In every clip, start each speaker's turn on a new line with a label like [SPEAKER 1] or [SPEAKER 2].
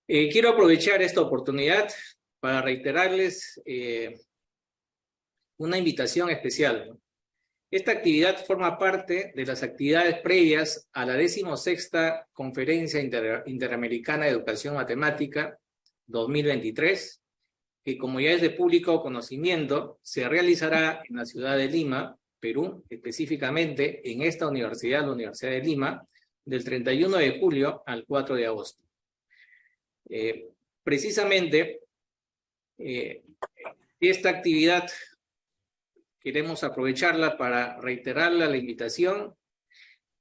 [SPEAKER 1] Quiero aprovechar esta oportunidad para reiterarles una invitación especial. Esta actividad forma parte de las actividades previas a la 16ª Conferencia Interamericana de Educación Matemática 2023, que como ya es de público conocimiento, se realizará en la ciudad de Lima, Perú, específicamente en esta universidad, la Universidad de Lima, del 31 de julio al 4 de agosto. Precisamente, esta actividad queremos aprovecharla para reiterarle la invitación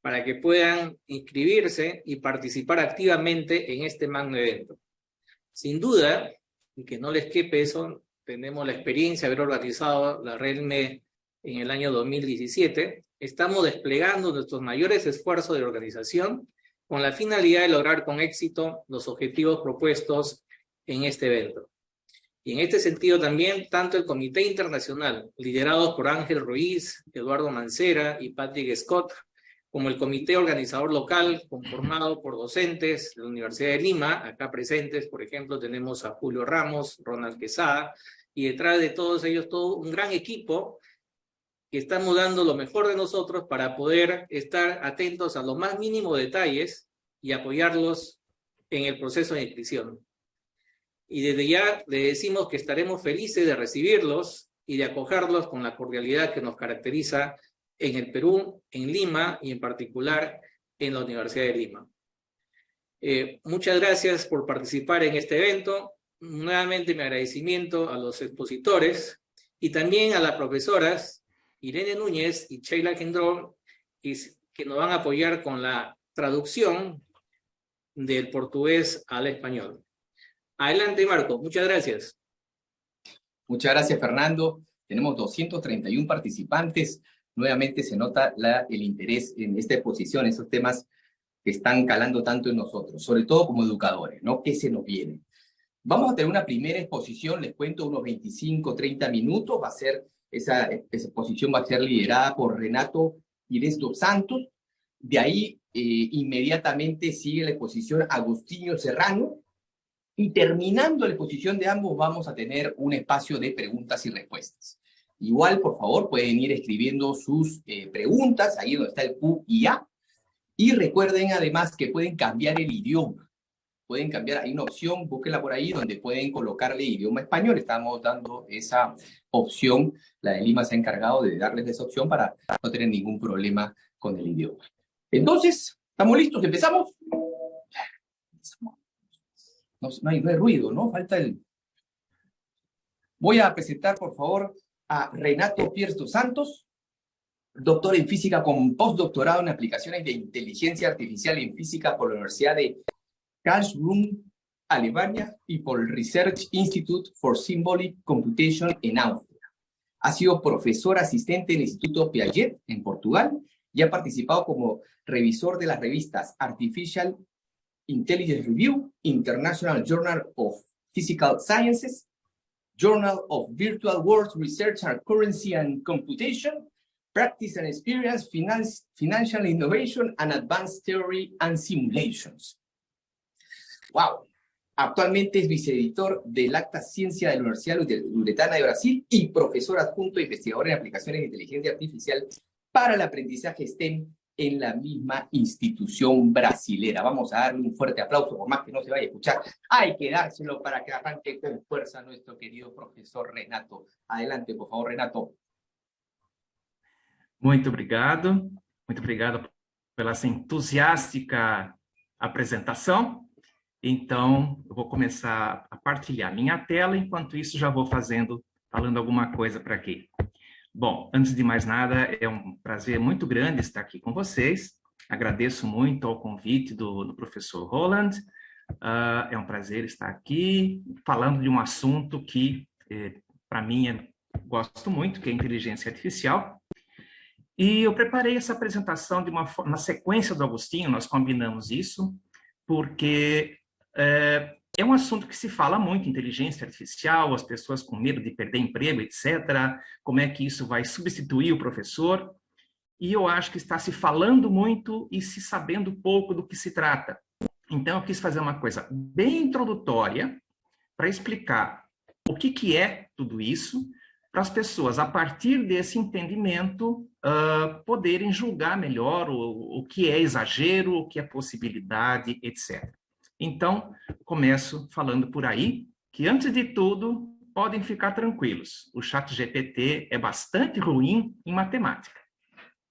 [SPEAKER 1] para que puedan inscribirse y participar activamente en este magno evento. Sin duda, y que no les quepe eso, tenemos la experiencia de haber organizado la RELME en el año 2017. Estamos desplegando nuestros mayores esfuerzos de organización con la finalidad de lograr con éxito los objetivos propuestos en este evento. Y en este sentido también, tanto el Comité Internacional, liderado por Ángel Ruiz, Eduardo Mancera y Patrick Scott, como el Comité Organizador Local, conformado por docentes de la Universidad de Lima, acá presentes, por ejemplo, tenemos a Julio Ramos, Ronald Quesada, y detrás de todos ellos todo un gran equipo que estamos dando lo mejor de nosotros para poder estar atentos a los más mínimos detalles y apoyarlos en el proceso de inscripción. Y desde ya le decimos que estaremos felices de recibirlos y de acogerlos con la cordialidad que nos caracteriza en el Perú, en Lima y en particular en la Universidad de Lima. Muchas gracias por participar en este evento. Nuevamente mi agradecimiento a los expositores y también a las profesoras Irene Núñez y Sheila Kendrón, que nos van a apoyar con la traducción del portugués al español. Adelante, Marco. Muchas gracias.
[SPEAKER 2] Muchas gracias, Fernando. Tenemos 231 participantes. Nuevamente se nota el interés en esta exposición, esos temas que están calando tanto en nosotros, sobre todo como educadores, ¿no? ¿Qué se nos viene? Vamos a tener una primera exposición, les cuento, unos 25, 30 minutos. Esa exposición va a ser liderada por Renato Pires dos Santos. De ahí, inmediatamente sigue la exposición Agustinho Serrano. Y terminando la exposición de ambos, vamos a tener un espacio de preguntas y respuestas. Igual, por favor, pueden ir escribiendo sus preguntas, ahí donde está el Q y A. Y recuerden además que pueden cambiar el idioma. Pueden cambiar, hay una opción, búsquenla por ahí, donde pueden colocarle idioma español. Estamos dando esa opción. La de Lima se ha encargado de darles esa opción para no tener ningún problema con el idioma. Entonces, ¿estamos listos? ¿Empezamos? No hay ruido, ¿no? Falta el... Voy a presentar, por favor, a Renato Pires dos Santos, doctor en física con postdoctorado en aplicaciones de inteligencia artificial en física por la Universidad de Karlsruhe, Alemania, y por el Research Institute for Symbolic Computation en Austria. Ha sido profesor asistente en el Instituto Piaget en Portugal y ha participado como revisor de las revistas Artificial Intelligence Review, International Journal of Physical Sciences, Journal of Virtual World Research and Currency and Computation, Practice and Experience, Financial Innovation and Advanced Theory and Simulations. ¡Wow! Actualmente es viceeditor del Acta Ciencia de la Universidad Luretana de Brasil y profesor adjunto e investigador en aplicaciones de inteligencia artificial para el aprendizaje STEM en la misma institución brasilera. Vamos a darle un fuerte aplauso, por más que no se vaya a escuchar. Hay que dárselo para que arranque con fuerza nuestro querido profesor Renato. Adelante, por favor, Renato.
[SPEAKER 3] Muito obrigado pela essa entusiástica apresentação. Então, eu vou começar a partilhar minha tela, enquanto isso já vou falando alguma coisa para aqui. Bom, antes de mais nada, é um prazer muito grande estar aqui com vocês. Agradeço muito ao convite do professor Roland. É um prazer estar aqui falando de um assunto que, para mim, gosto muito, que é a inteligência artificial. E eu preparei essa apresentação na sequência do Agostinho, nós combinamos isso, porque é um assunto que se fala muito, inteligência artificial, as pessoas com medo de perder emprego, etc. Como é que isso vai substituir o professor? E eu acho que está se falando muito e se sabendo pouco do que se trata. Então, eu quis fazer uma coisa bem introdutória para explicar o que é tudo isso, para as pessoas, a partir desse entendimento, poderem julgar melhor o que é exagero, o que é possibilidade, etc. Então, começo falando por aí, que antes de tudo, podem ficar tranquilos. O ChatGPT é bastante ruim em matemática,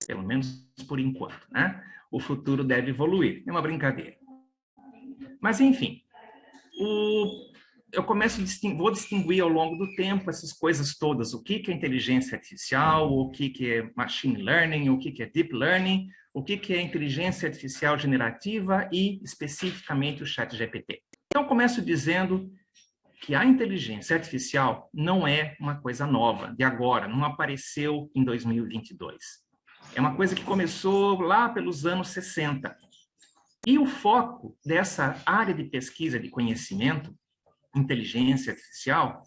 [SPEAKER 3] pelo menos por enquanto, né? O futuro deve evoluir, é uma brincadeira. Mas, enfim, eu vou distinguir ao longo do tempo essas coisas todas, o que é inteligência artificial, o que é machine learning, o que é deep learning, o que é inteligência artificial generativa e, especificamente, o ChatGPT. Então, começo dizendo que a inteligência artificial não é uma coisa nova, de agora, não apareceu em 2022. É uma coisa que começou lá pelos anos 60. E o foco dessa área de pesquisa de conhecimento, inteligência artificial,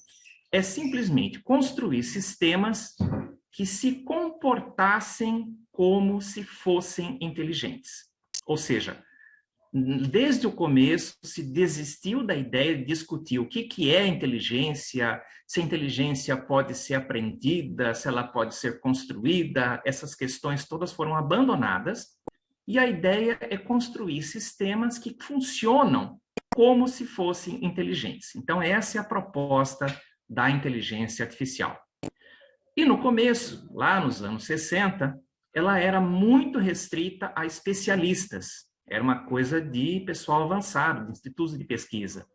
[SPEAKER 3] é simplesmente construir sistemas que se comportassem como se fossem inteligentes. Ou seja, desde o começo se desistiu da ideia de discutir o que é inteligência, se a inteligência pode ser aprendida, se ela pode ser construída, essas questões todas foram abandonadas, e a ideia é construir sistemas que funcionam como se fossem inteligentes. Então, essa é a proposta da inteligência artificial. E no começo, lá nos anos 60, ela era muito restrita a especialistas. Era uma coisa de pessoal avançado, de institutos de pesquisa.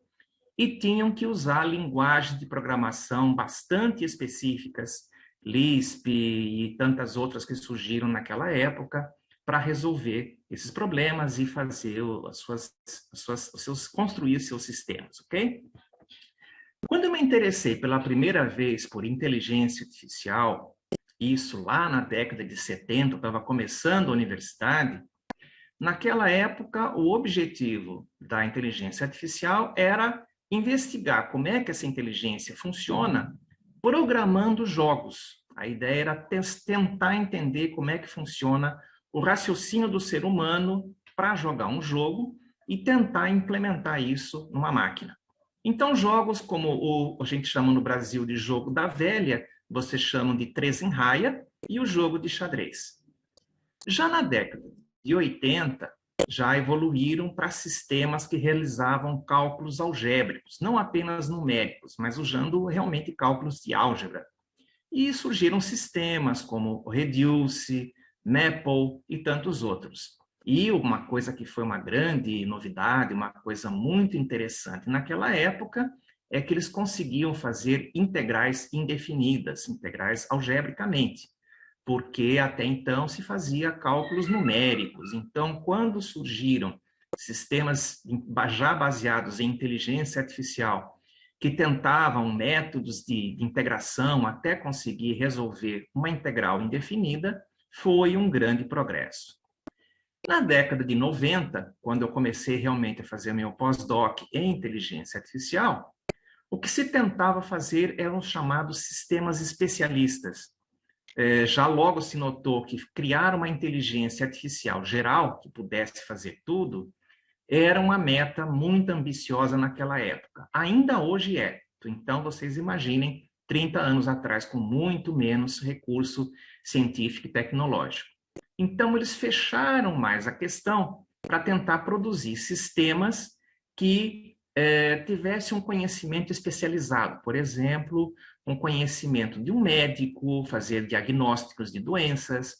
[SPEAKER 3] E tinham que usar linguagens de programação bastante específicas, Lisp e tantas outras que surgiram naquela época, para resolver esses problemas e fazer construir seus sistemas, ok? Quando eu me interessei pela primeira vez por inteligência artificial, isso lá na década de 70, eu estava começando a universidade, naquela época o objetivo da inteligência artificial era investigar como é que essa inteligência funciona programando jogos. A ideia era tentar entender como é que funciona o raciocínio do ser humano para jogar um jogo e tentar implementar isso numa máquina. Então, jogos como a gente chama no Brasil de jogo da velha, vocês chamam de três em raia, e o jogo de xadrez. Já na década de 80, já evoluíram para sistemas que realizavam cálculos algébricos, não apenas numéricos, mas usando realmente cálculos de álgebra. E surgiram sistemas como o Reduce, Maple e tantos outros. E uma coisa que foi uma grande novidade, uma coisa muito interessante naquela época, é que eles conseguiam fazer integrais indefinidas, integrais algebricamente, porque até então se fazia cálculos numéricos. Então, quando surgiram sistemas já baseados em inteligência artificial, que tentavam métodos de integração até conseguir resolver uma integral indefinida, foi um grande progresso. Na década de 90, quando eu comecei realmente a fazer meu pós-doc em inteligência artificial, o que se tentava fazer eram os chamados sistemas especialistas. Já logo se notou que criar uma inteligência artificial geral, que pudesse fazer tudo, era uma meta muito ambiciosa naquela época. Ainda hoje é. Então, vocês imaginem, 30 anos atrás, com muito menos recurso científico e tecnológico. Então, eles fecharam mais a questão para tentar produzir sistemas que tivessem um conhecimento especializado. Por exemplo, um conhecimento de um médico, fazer diagnósticos de doenças,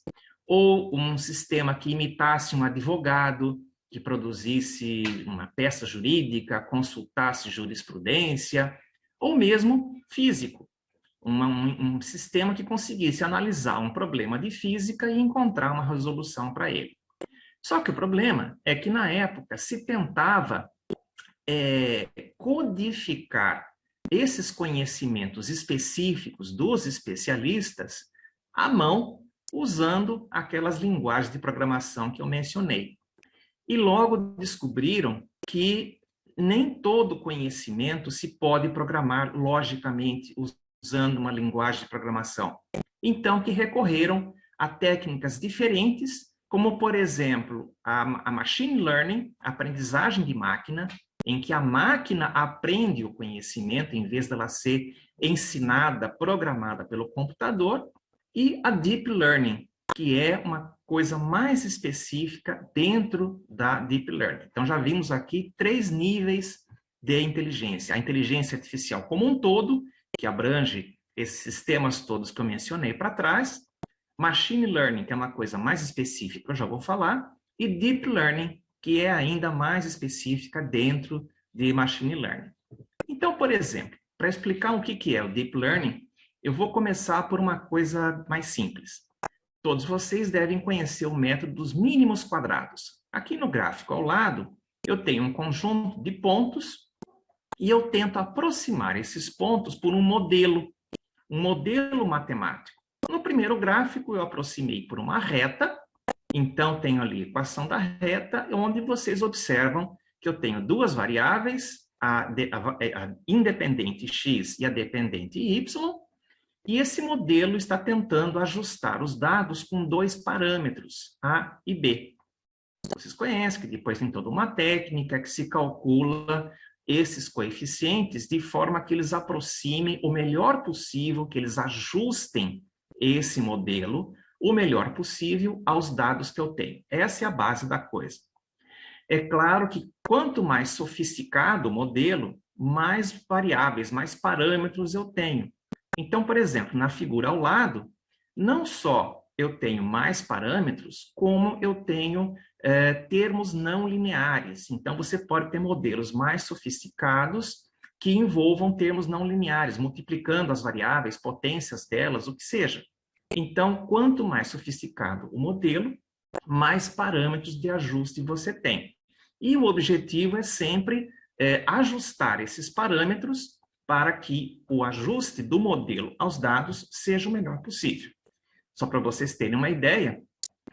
[SPEAKER 3] ou um sistema que imitasse um advogado, que produzisse uma peça jurídica, consultasse jurisprudência, ou mesmo físico. Um sistema que conseguisse analisar um problema de física e encontrar uma resolução para ele. Só que o problema é que, na época, se tentava codificar esses conhecimentos específicos dos especialistas à mão, usando aquelas linguagens de programação que eu mencionei. E logo descobriram que nem todo conhecimento se pode programar logicamente usando uma linguagem de programação. Então, que recorreram a técnicas diferentes como, por exemplo, a machine learning, aprendizagem de máquina, em que a máquina aprende o conhecimento em vez dela ser ensinada, programada pelo computador, e a deep learning, que é uma coisa mais específica dentro da deep learning. Então, já vimos aqui 3 níveis de inteligência. A inteligência artificial como um todo, que abrange esses sistemas todos que eu mencionei para trás, machine learning, que é uma coisa mais específica, eu já vou falar, e deep learning, que é ainda mais específica dentro de machine learning. Então, por exemplo, para explicar o que é o deep learning, eu vou começar por uma coisa mais simples. Todos vocês devem conhecer o método dos mínimos quadrados. Aqui no gráfico ao lado, eu tenho um conjunto de pontos e eu tento aproximar esses pontos por um modelo matemático. No primeiro gráfico, eu aproximei por uma reta, então tenho ali a equação da reta, onde vocês observam que eu tenho 2 variáveis, a independente x e a dependente y, e esse modelo está tentando ajustar os dados com 2 parâmetros, A e B. Vocês conhecem que depois tem toda uma técnica que se calcula esses coeficientes de forma que eles aproximem o melhor possível, que eles ajustem esse modelo o melhor possível aos dados que eu tenho. Essa é a base da coisa. É claro que quanto mais sofisticado o modelo, mais variáveis, mais parâmetros eu tenho. Então, por exemplo, na figura ao lado, não só eu tenho mais parâmetros, como eu tenho termos não lineares. Então, você pode ter modelos mais sofisticados que envolvam termos não lineares, multiplicando as variáveis, potências delas, o que seja. Então, quanto mais sofisticado o modelo, mais parâmetros de ajuste você tem. E o objetivo é sempre ajustar esses parâmetros para que o ajuste do modelo aos dados seja o melhor possível. Só para vocês terem uma ideia,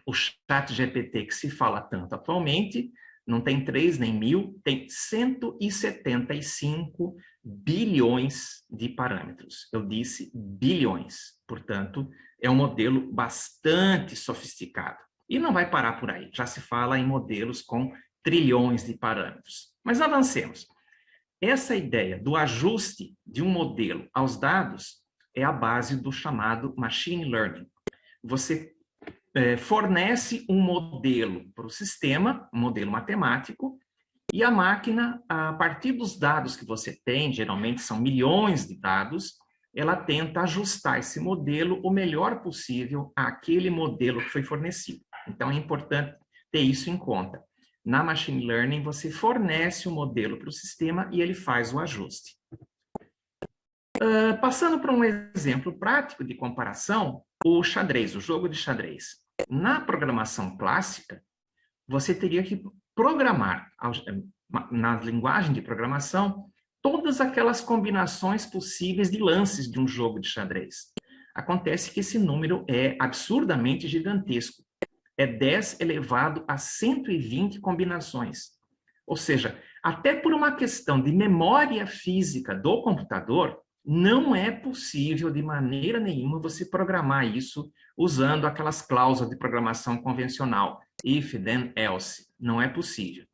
[SPEAKER 3] o ChatGPT que se fala tanto atualmente, não tem 3 nem 1000, tem 175 bilhões de parâmetros. Eu disse bilhões, portanto, é um modelo bastante sofisticado. E não vai parar por aí, já se fala em modelos com trilhões de parâmetros. Mas avancemos. Essa ideia do ajuste de um modelo aos dados é a base do chamado machine learning. Você fornece um modelo para o sistema, um modelo matemático, e a máquina, a partir dos dados que você tem, geralmente são milhões de dados, ela tenta ajustar esse modelo o melhor possível àquele modelo que foi fornecido. Então, é importante ter isso em conta. Na machine learning, você fornece o modelo para o sistema e ele faz o ajuste. Passando para um exemplo prático de comparação, o xadrez, o jogo de xadrez. Na programação clássica, você teria que programar, na linguagem de programação, todas aquelas combinações possíveis de lances de um jogo de xadrez. Acontece que esse número é absurdamente gigantesco. É 10 elevado a 120 combinações. Ou seja, até por uma questão de memória física do computador, não é possível de maneira nenhuma você programar isso usando aquelas cláusulas de programação convencional, if, then, else. Não é possível.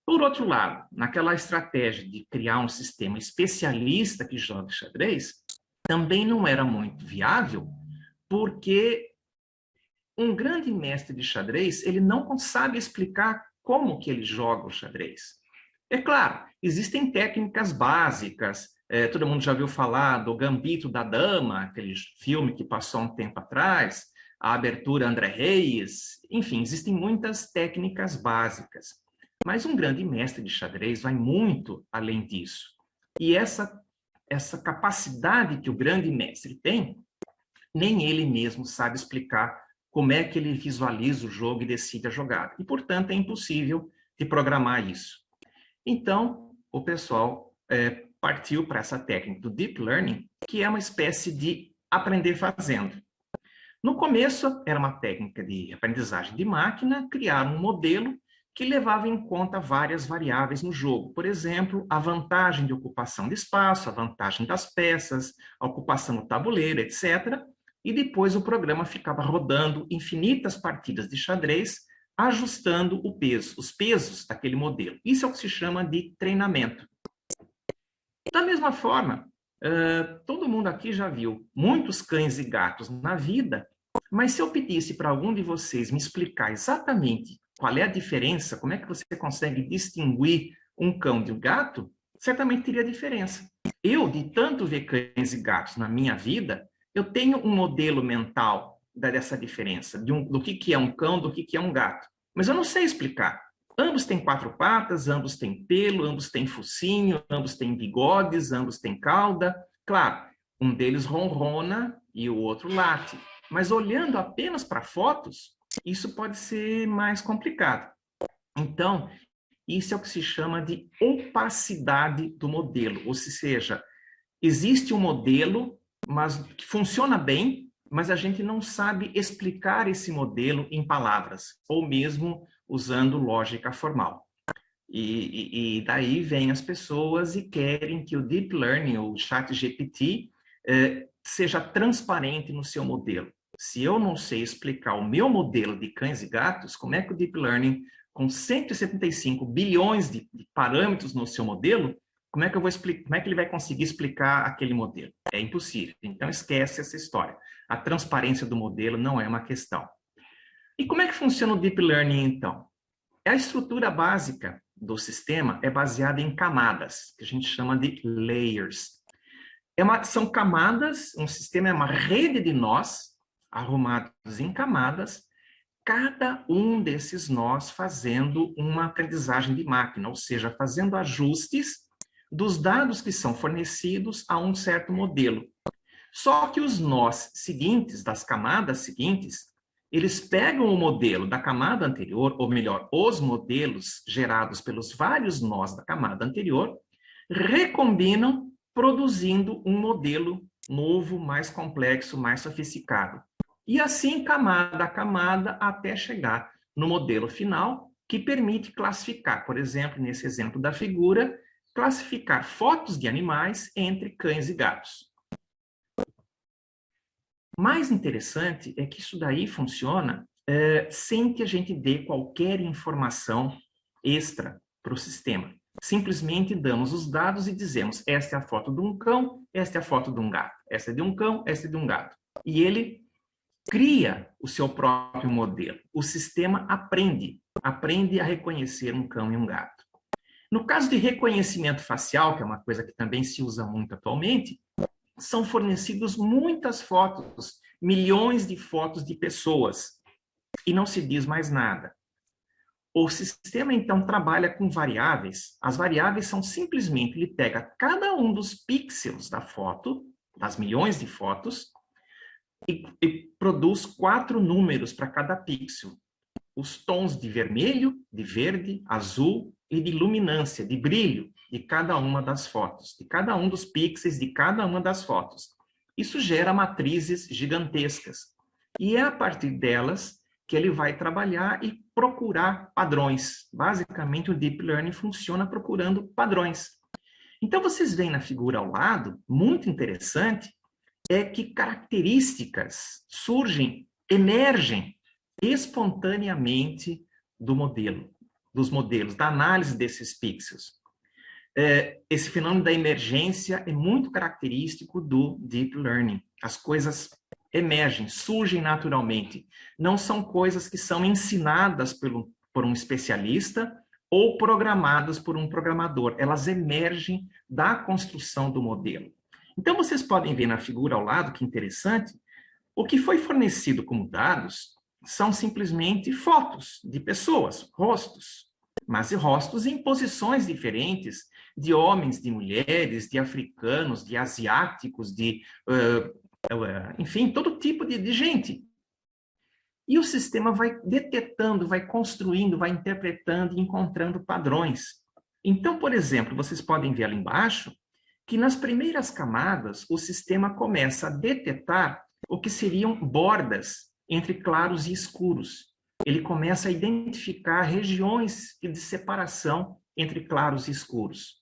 [SPEAKER 3] Por outro lado, naquela estratégia de criar um sistema especialista que joga xadrez, também não era muito viável, porque um grande mestre de xadrez, ele não sabe explicar como que ele joga o xadrez. É claro, existem técnicas básicas, todo mundo já ouviu falar do Gambito da Dama, aquele filme que passou um tempo atrás, a abertura André Reis, enfim, existem muitas técnicas básicas. Mas um grande mestre de xadrez vai muito além disso. E essa capacidade que o grande mestre tem, nem ele mesmo sabe explicar como é que ele visualiza o jogo e decide a jogada. E, portanto, é impossível de programar isso. Então, o pessoal partiu para essa técnica do Deep Learning, que é uma espécie de aprender fazendo. No começo, era uma técnica de aprendizagem de máquina, criar um modelo que levava em conta várias variáveis no jogo. Por exemplo, a vantagem de ocupação de espaço, a vantagem das peças, a ocupação do tabuleiro, etc. e depois o programa ficava rodando infinitas partidas de xadrez, ajustando os pesos daquele modelo. Isso é o que se chama de treinamento. Da mesma forma, todo mundo aqui já viu muitos cães e gatos na vida, mas se eu pedisse para algum de vocês me explicar exatamente qual é a diferença, como é que você consegue distinguir um cão de um gato, certamente teria diferença. Eu, de tanto ver cães e gatos na minha vida, eu tenho um modelo mental dessa diferença, do que é um cão, do que é um gato. Mas eu não sei explicar. Ambos têm 4 patas, ambos têm pelo, ambos têm focinho, ambos têm bigodes, ambos têm cauda. Claro, um deles ronrona e o outro late. Mas olhando apenas para fotos, isso pode ser mais complicado. Então, isso é o que se chama de opacidade do modelo. Ou seja, existe um modelo que funciona bem, mas a gente não sabe explicar esse modelo em palavras, ou mesmo usando lógica formal. E daí vêm as pessoas e querem que o Deep Learning, ou o ChatGPT, seja transparente no seu modelo. Se eu não sei explicar o meu modelo de cães e gatos, como é que o Deep Learning, com 175 bilhões de parâmetros no seu modelo, como é que ele vai conseguir explicar aquele modelo? É impossível. Então, esquece essa história. A transparência do modelo não é uma questão. E como é que funciona o Deep Learning, então? A estrutura básica do sistema é baseada em camadas, que a gente chama de layers. São camadas, um sistema é uma rede de nós, arrumados em camadas, cada um desses nós fazendo uma aprendizagem de máquina, ou seja, fazendo ajustes dos dados que são fornecidos a um certo modelo. Só que os nós seguintes, das camadas seguintes, eles pegam o modelo da camada anterior, ou melhor, os modelos gerados pelos vários nós da camada anterior, recombinam, produzindo um modelo novo, mais complexo, mais sofisticado. E assim, camada a camada, até chegar no modelo final, que permite classificar, por exemplo, nesse exemplo da figura, classificar fotos de animais entre cães e gatos. Mais interessante é que isso daí funciona sem que a gente dê qualquer informação extra para o sistema. Simplesmente damos os dados e dizemos, esta é a foto de um cão, esta é a foto de um gato, esta é de um cão, esta é de um gato. E ele cria o seu próprio modelo. O sistema aprende a reconhecer um cão e um gato. No caso de reconhecimento facial, que é uma coisa que também se usa muito atualmente, são fornecidas muitas fotos, milhões de fotos de pessoas, e não se diz mais nada. O sistema, então, trabalha com variáveis. As variáveis são simplesmente, ele pega cada um dos pixels da foto, das milhões de fotos, e produz 4 números para cada pixel. Os tons de vermelho, de verde, azul e de luminância, de brilho, de cada uma das fotos, de cada um dos pixels de cada uma das fotos. Isso gera matrizes gigantescas. E é a partir delas que ele vai trabalhar e procurar padrões. Basicamente, o Deep Learning funciona procurando padrões. Então, vocês veem na figura ao lado, muito interessante, é que características emergem espontaneamente do modelo, dos modelos, da análise desses pixels. Esse fenômeno da emergência é muito característico do Deep Learning. As coisas emergem, surgem naturalmente. Não são coisas que são ensinadas por um especialista ou programadas por um programador. Elas emergem da construção do modelo. Então, vocês podem ver na figura ao lado, que interessante, o que foi fornecido como dados são simplesmente fotos de pessoas, rostos, mas rostos em posições diferentes, de homens, de mulheres, de africanos, de asiáticos, enfim, todo tipo de gente. E o sistema vai detetando, vai construindo, vai interpretando e encontrando padrões. Então, por exemplo, vocês podem ver ali embaixo que nas primeiras camadas o sistema começa a detetar o que seriam bordas entre claros e escuros. Ele começa a identificar regiões de separação entre claros e escuros.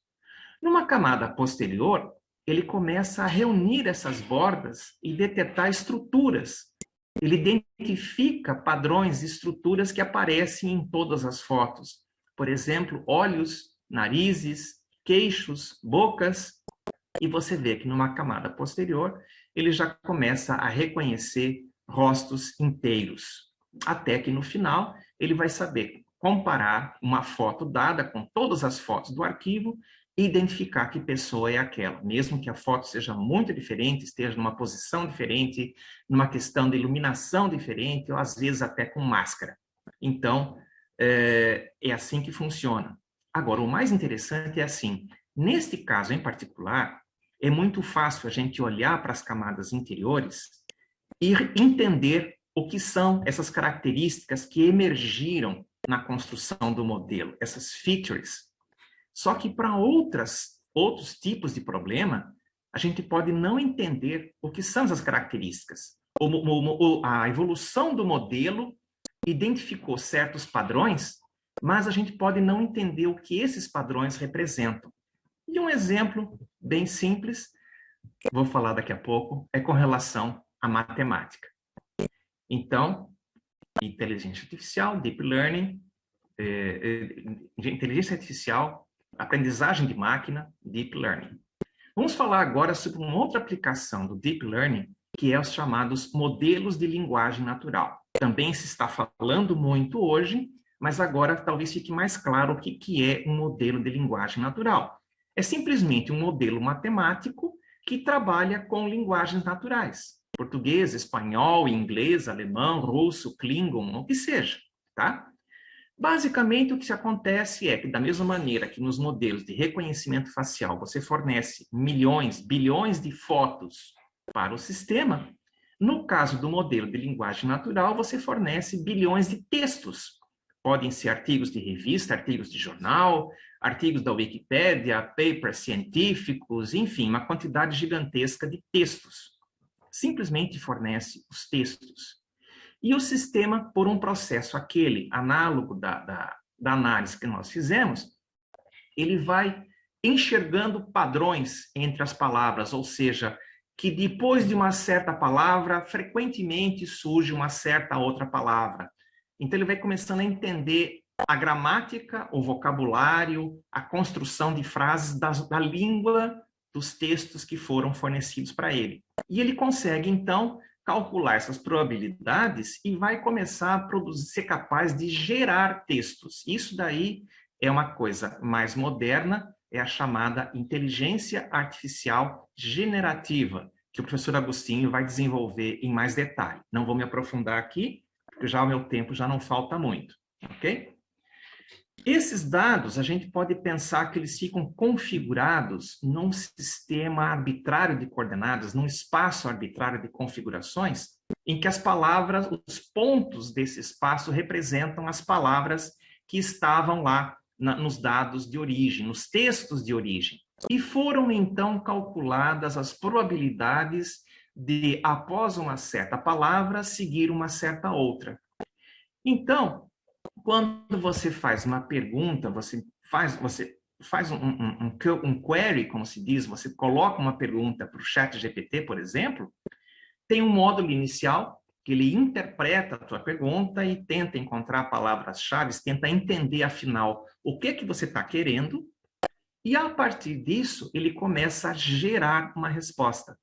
[SPEAKER 3] Numa camada posterior, ele começa a reunir essas bordas e detectar estruturas. Ele identifica padrões e estruturas que aparecem em todas as fotos. Por exemplo, olhos, narizes, queixos, bocas. E você vê que numa camada posterior, ele já começa a reconhecer rostos inteiros. Até que no final, ele vai saber comparar uma foto dada com todas as fotos do arquivo e identificar que pessoa é aquela, mesmo que a foto seja muito diferente, esteja numa posição diferente, numa questão de iluminação diferente, ou às vezes até com máscara. Então, é assim que funciona. Agora, o mais interessante é assim, neste caso em particular, é muito fácil a gente olhar para as camadas interiores e entender o que são essas características que emergiram na construção do modelo, essas features. Só que para outros tipos de problema, a gente pode não entender o que são essas características. A evolução do modelo identificou certos padrões, mas a gente pode não entender o que esses padrões representam. E um exemplo bem simples, vou falar daqui a pouco, é com relação à matemática. Então, inteligência artificial, deep learning, inteligência artificial, aprendizagem de máquina, deep learning. Vamos falar agora sobre uma outra aplicação do deep learning, que é os chamados modelos de linguagem natural. Também se está falando muito hoje, mas agora talvez fique mais claro o que é um modelo de linguagem natural. É simplesmente um modelo matemático que trabalha com linguagens naturais. Português, espanhol, inglês, alemão, russo, klingon, o que seja, tá? Basicamente, o que acontece é que, da mesma maneira que nos modelos de reconhecimento facial você fornece milhões, bilhões de fotos para o sistema, no caso do modelo de linguagem natural, você fornece bilhões de textos. Podem ser artigos de revista, artigos de jornal, artigos da Wikipédia, papers científicos, enfim, uma quantidade gigantesca de textos. Simplesmente fornece os textos. E o sistema, por um processo aquele análogo da análise que nós fizemos, ele vai enxergando padrões entre as palavras, ou seja, que depois de uma certa palavra, frequentemente surge uma certa outra palavra. Então, ele vai começando a entender a gramática, o vocabulário, a construção de frases da língua dos textos que foram fornecidos para ele. E ele consegue, então, calcular essas probabilidades e vai começar a ser capaz de gerar textos. Isso daí é uma coisa mais moderna, é a chamada inteligência artificial generativa, que o professor Agostinho vai desenvolver em mais detalhe. Não vou me aprofundar aqui, porque já o meu tempo já não falta muito, ok? Esses dados, a gente pode pensar que eles ficam configurados num sistema arbitrário de coordenadas, num espaço arbitrário de configurações, em que as palavras, os pontos desse espaço representam as palavras que estavam lá nos dados de origem, nos textos de origem. E foram, então, calculadas as probabilidades de, após uma certa palavra, seguir uma certa outra. Então, quando você faz uma pergunta, você faz um query, como se diz, você coloca uma pergunta para o ChatGPT, por exemplo, tem um módulo inicial que ele interpreta a tua pergunta e tenta encontrar palavras-chave, tenta entender, afinal, o que você está querendo, e a partir disso, ele começa a gerar uma resposta.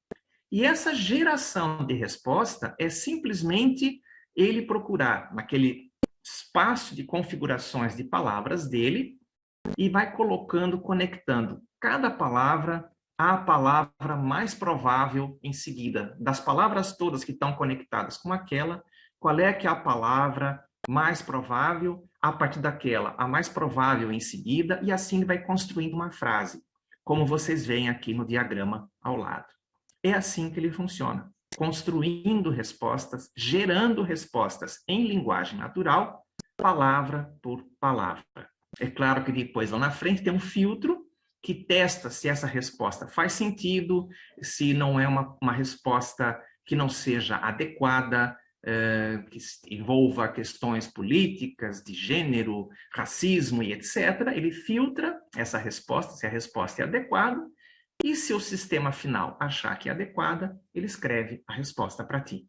[SPEAKER 3] E essa geração de resposta é simplesmente ele procurar naquele espaço de configurações de palavras dele e vai colocando, conectando cada palavra à palavra mais provável em seguida. Das palavras todas que estão conectadas com aquela, qual é que é a palavra mais provável, a partir daquela, a mais provável em seguida, e assim ele vai construindo uma frase, como vocês veem aqui no diagrama ao lado. É assim que ele funciona, construindo respostas, gerando respostas em linguagem natural, palavra por palavra. É claro que depois, lá na frente, tem um filtro que testa se essa resposta faz sentido, se não é uma resposta que não seja adequada, que envolva questões políticas, de gênero, racismo e etc. Ele filtra essa resposta, se a resposta é adequada, E se o sistema final achar que é adequada, ele escreve a resposta para ti.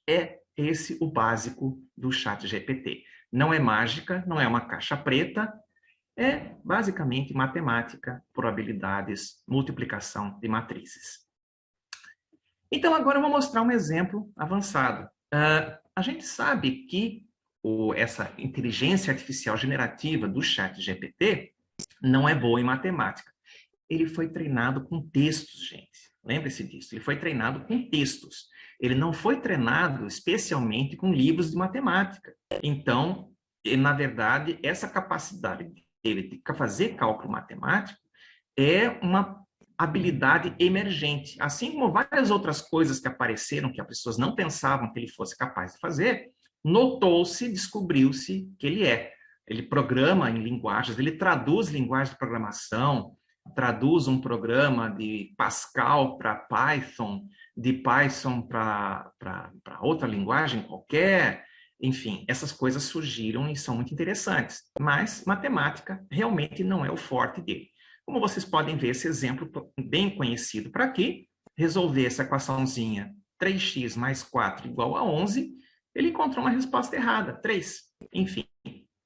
[SPEAKER 3] É esse o básico do ChatGPT. Não é mágica, não é uma caixa preta, é basicamente matemática, probabilidades, multiplicação de matrizes. Então, agora eu vou mostrar um exemplo avançado. A gente sabe que essa inteligência artificial generativa do ChatGPT não é boa em matemática. Ele foi treinado com textos, gente. Lembre-se disso. Ele foi treinado com textos. Ele não foi treinado especialmente com livros de matemática. Então, na verdade, essa capacidade dele de fazer cálculo matemático é uma habilidade emergente. Assim como várias outras coisas que apareceram que as pessoas não pensavam que ele fosse capaz de fazer, notou-se, descobriu-se que ele é. Ele programa em linguagens, ele traduz linguagem de programação, traduz um programa de Pascal para Python, de Python para outra linguagem qualquer. Enfim, essas coisas surgiram e são muito interessantes. Mas matemática realmente não é o forte dele. Como vocês podem ver, esse exemplo bem conhecido para aqui, resolver essa equaçãozinha 3x mais 4 igual a 11, ele encontrou uma resposta errada, 3. Enfim,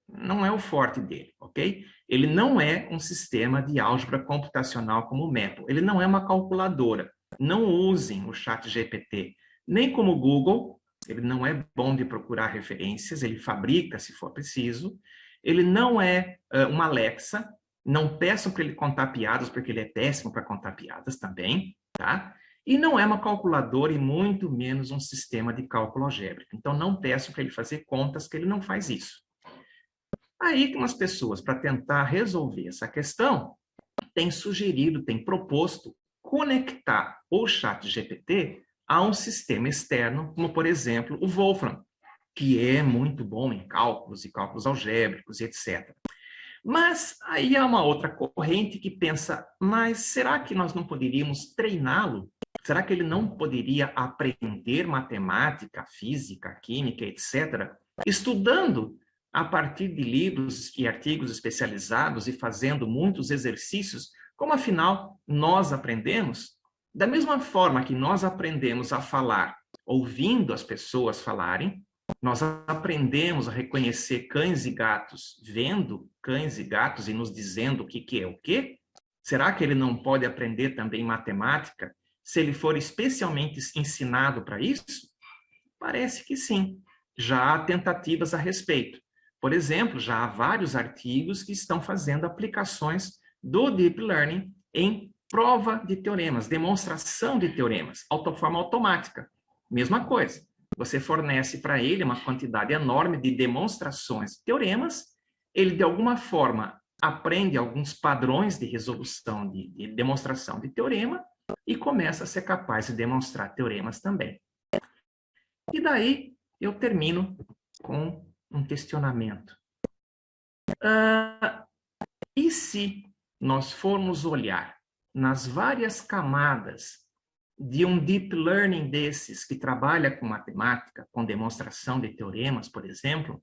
[SPEAKER 3] não é o forte dele, ok? Ele não é um sistema de álgebra computacional como o MEPO. Ele não é uma calculadora. Não usem o ChatGPT, nem como o Google. Ele não é bom de procurar referências, ele fabrica se for preciso. Ele não é uma Alexa. Não peçam para ele contar piadas, porque ele é péssimo para contar piadas também, tá? E não é uma calculadora e muito menos um sistema de cálculo algébrico. Então, não peçam para ele fazer contas, que ele não faz isso. Aí que umas pessoas, para tentar resolver essa questão, têm sugerido, têm proposto conectar o ChatGPT a um sistema externo, como, por exemplo, o Wolfram, que é muito bom em cálculos e cálculos algébricos, etc. Mas aí há uma outra corrente que pensa, mas será que nós não poderíamos treiná-lo? Será que ele não poderia aprender matemática, física, química, etc., estudando a partir de livros e artigos especializados e fazendo muitos exercícios, como afinal nós aprendemos? Da mesma forma que nós aprendemos a falar ouvindo as pessoas falarem, nós aprendemos a reconhecer cães e gatos vendo cães e gatos e nos dizendo o que é o quê? Será que ele não pode aprender também matemática se ele for especialmente ensinado para isso? Parece que sim. Já há tentativas a respeito. Por exemplo, já há vários artigos que estão fazendo aplicações do Deep Learning em prova de teoremas, demonstração de teoremas, forma automática. Mesma coisa. Você fornece para ele uma quantidade enorme de demonstrações de teoremas, ele, de alguma forma, aprende alguns padrões de resolução, de demonstração de teorema, e começa a ser capaz de demonstrar teoremas também. E daí, eu termino com um questionamento. E se nós formos olhar nas várias camadas de um deep learning desses, que trabalha com matemática, com demonstração de teoremas, por exemplo,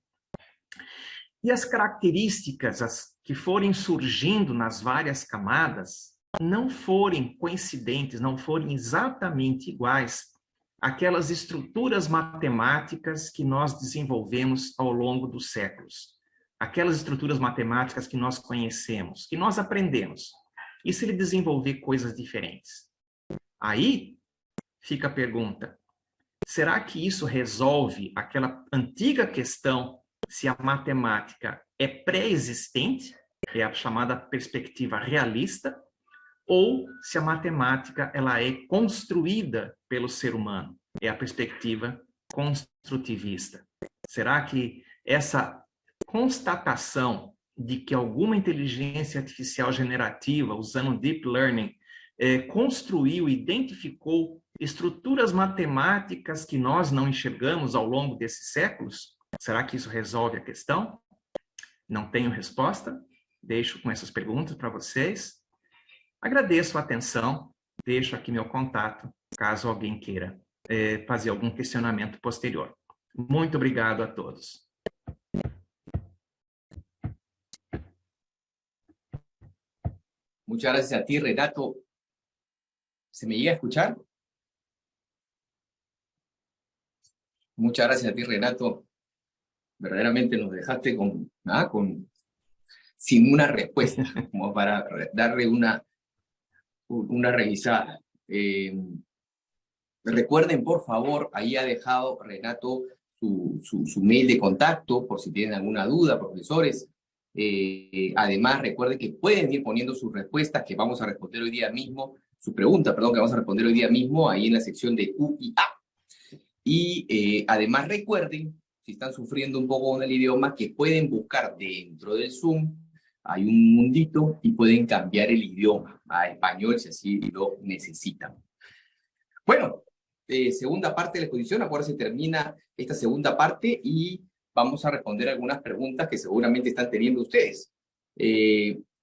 [SPEAKER 3] e as características que forem surgindo nas várias camadas não forem coincidentes, não forem exatamente iguais àquelas estruturas matemáticas que nós desenvolvemos ao longo dos séculos, aquelas estruturas matemáticas que nós conhecemos, que nós aprendemos, e se ele desenvolver coisas diferentes? Aí fica a pergunta, será que isso resolve aquela antiga questão se a matemática é pré-existente, é a chamada perspectiva realista, ou se a matemática ela é construída pelo ser humano, é a perspectiva construtivista? Será que essa constatação de que alguma inteligência artificial generativa, usando Deep Learning, construiu, identificou estruturas matemáticas que nós não enxergamos ao longo desses séculos? Será que isso resolve a questão? Não tenho resposta. Deixo com essas perguntas para vocês. Agradeço a atenção. Deixo aqui meu contato, caso alguém queira fazer algum questionamento posterior. Muito obrigado a todos.
[SPEAKER 2] Muchas gracias a ti, Renato. ¿Se me llega a escuchar? Muchas gracias a ti, Renato. Verdaderamente nos dejaste sin una respuesta, como para darle una revisada. Recuerden, por favor, ahí ha dejado Renato su mail de contacto, por si tienen alguna duda, profesores. Además, recuerden que pueden ir poniendo sus respuestas, que vamos a responder hoy día mismo, su pregunta, perdón, que vamos a responder hoy día mismo, ahí en la sección de Q y A. Y además recuerden, si están sufriendo un poco con el idioma, que pueden buscar dentro del Zoom, hay un mundito y pueden cambiar el idioma a español si así lo necesitan. Bueno, segunda parte de la exposición, ahora se termina esta segunda parte y vamos a responder algunas preguntas que seguramente están teniendo ustedes.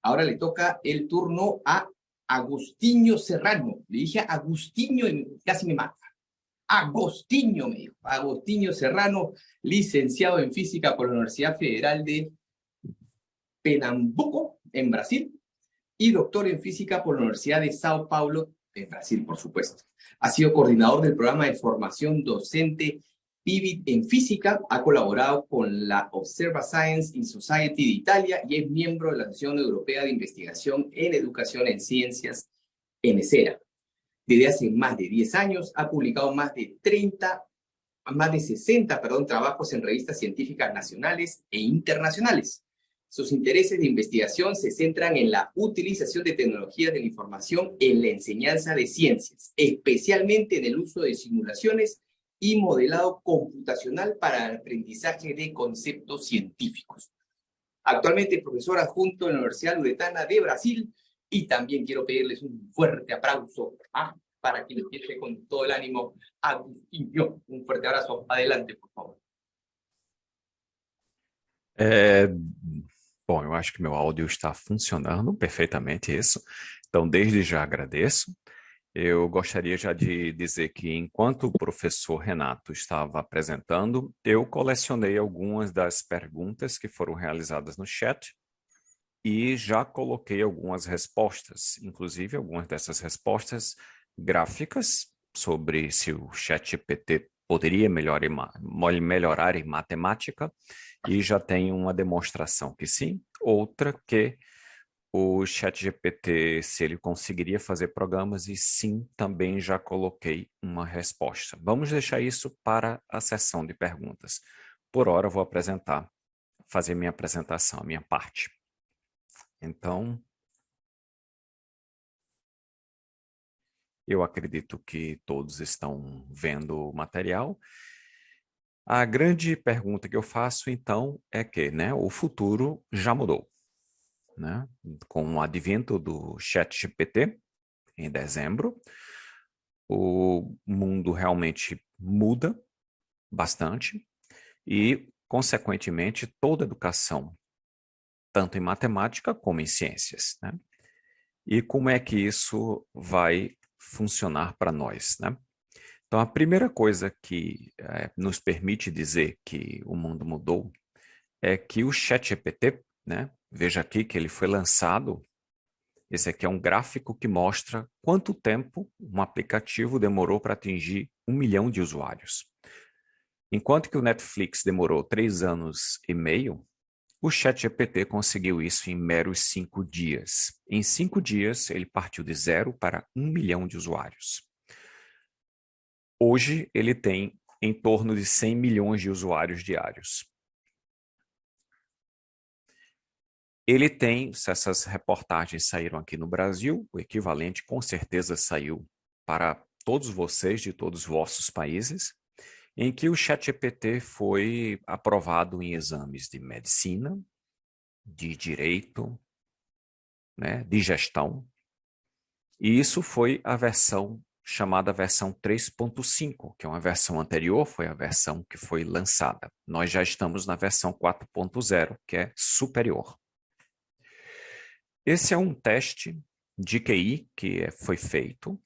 [SPEAKER 2] Ahora le toca el turno a Agustinho Serrano. Le dije Agustinho y casi me mata. Agostinho, me dijo. Agostinho Serrano, licenciado en física por la Universidad Federal de Pernambuco, en Brasil, y doctor en física por la Universidad de Sao Paulo, en Brasil, por supuesto. Ha sido coordinador del programa de formación docente PIVIT en física, ha colaborado con la Observa Science in Society de Italia y es miembro de la Asociación Europea de Investigación en Educación en Ciencias, ENESERA. Desde hace más de 10 años ha publicado más de 60 trabajos en revistas científicas nacionales e internacionales. Sus intereses de investigación se centran en la utilización de tecnologías de la información en la enseñanza de ciencias, especialmente en el uso de simulaciones y modelado computacional para el aprendizaje de conceptos científicos. Actualmente es profesor adjunto en la Universidad Loretana de Brasil y también quiero pedirles un fuerte aplauso para que les empiece con todo el ánimo a Agustinho. Un fuerte abrazo. Adelante, por favor.
[SPEAKER 4] Bom, eu acho que meu áudio está funcionando perfeitamente isso. Então, desde já agradeço. Eu gostaria já de dizer que, enquanto o professor Renato estava apresentando, eu colecionei algumas das perguntas que foram realizadas no chat e já coloquei algumas respostas, inclusive algumas dessas respostas gráficas sobre se o ChatGPT poderia melhorar em matemática, e já tem uma demonstração que sim, outra que o ChatGPT, se ele conseguiria fazer programas, e sim, também já coloquei uma resposta. Vamos deixar isso para a sessão de perguntas. Por hora, eu vou fazer minha apresentação, a minha parte. Então, eu acredito que todos estão vendo o material. A grande pergunta que eu faço, então, é que, o futuro já mudou. Com o advento do ChatGPT, em dezembro, o mundo realmente muda bastante e, consequentemente, toda a educação, tanto em matemática como em ciências. E como é que isso vai funcionar para nós? Então, a primeira coisa que nos permite dizer que o mundo mudou é que o ChatGPT, veja aqui que ele foi lançado, esse aqui é um gráfico que mostra quanto tempo um aplicativo demorou para atingir 1 milhão de usuários. Enquanto que o Netflix demorou 3 anos e meio, o ChatGPT conseguiu isso em meros 5 dias. Em 5 dias, ele partiu de 0 para 1 milhão de usuários. Hoje, ele tem em torno de 100 milhões de usuários diários. Ele tem, se essas reportagens saíram aqui no Brasil, o equivalente com certeza saiu para todos vocês, de todos os vossos países, em que o ChatGPT foi aprovado em exames de medicina, de direito, de gestão. E isso foi a versão chamada versão 3.5, que é uma versão anterior, foi a versão que foi lançada. Nós já estamos na versão 4.0, que é superior. Esse é um teste de QI que foi feito,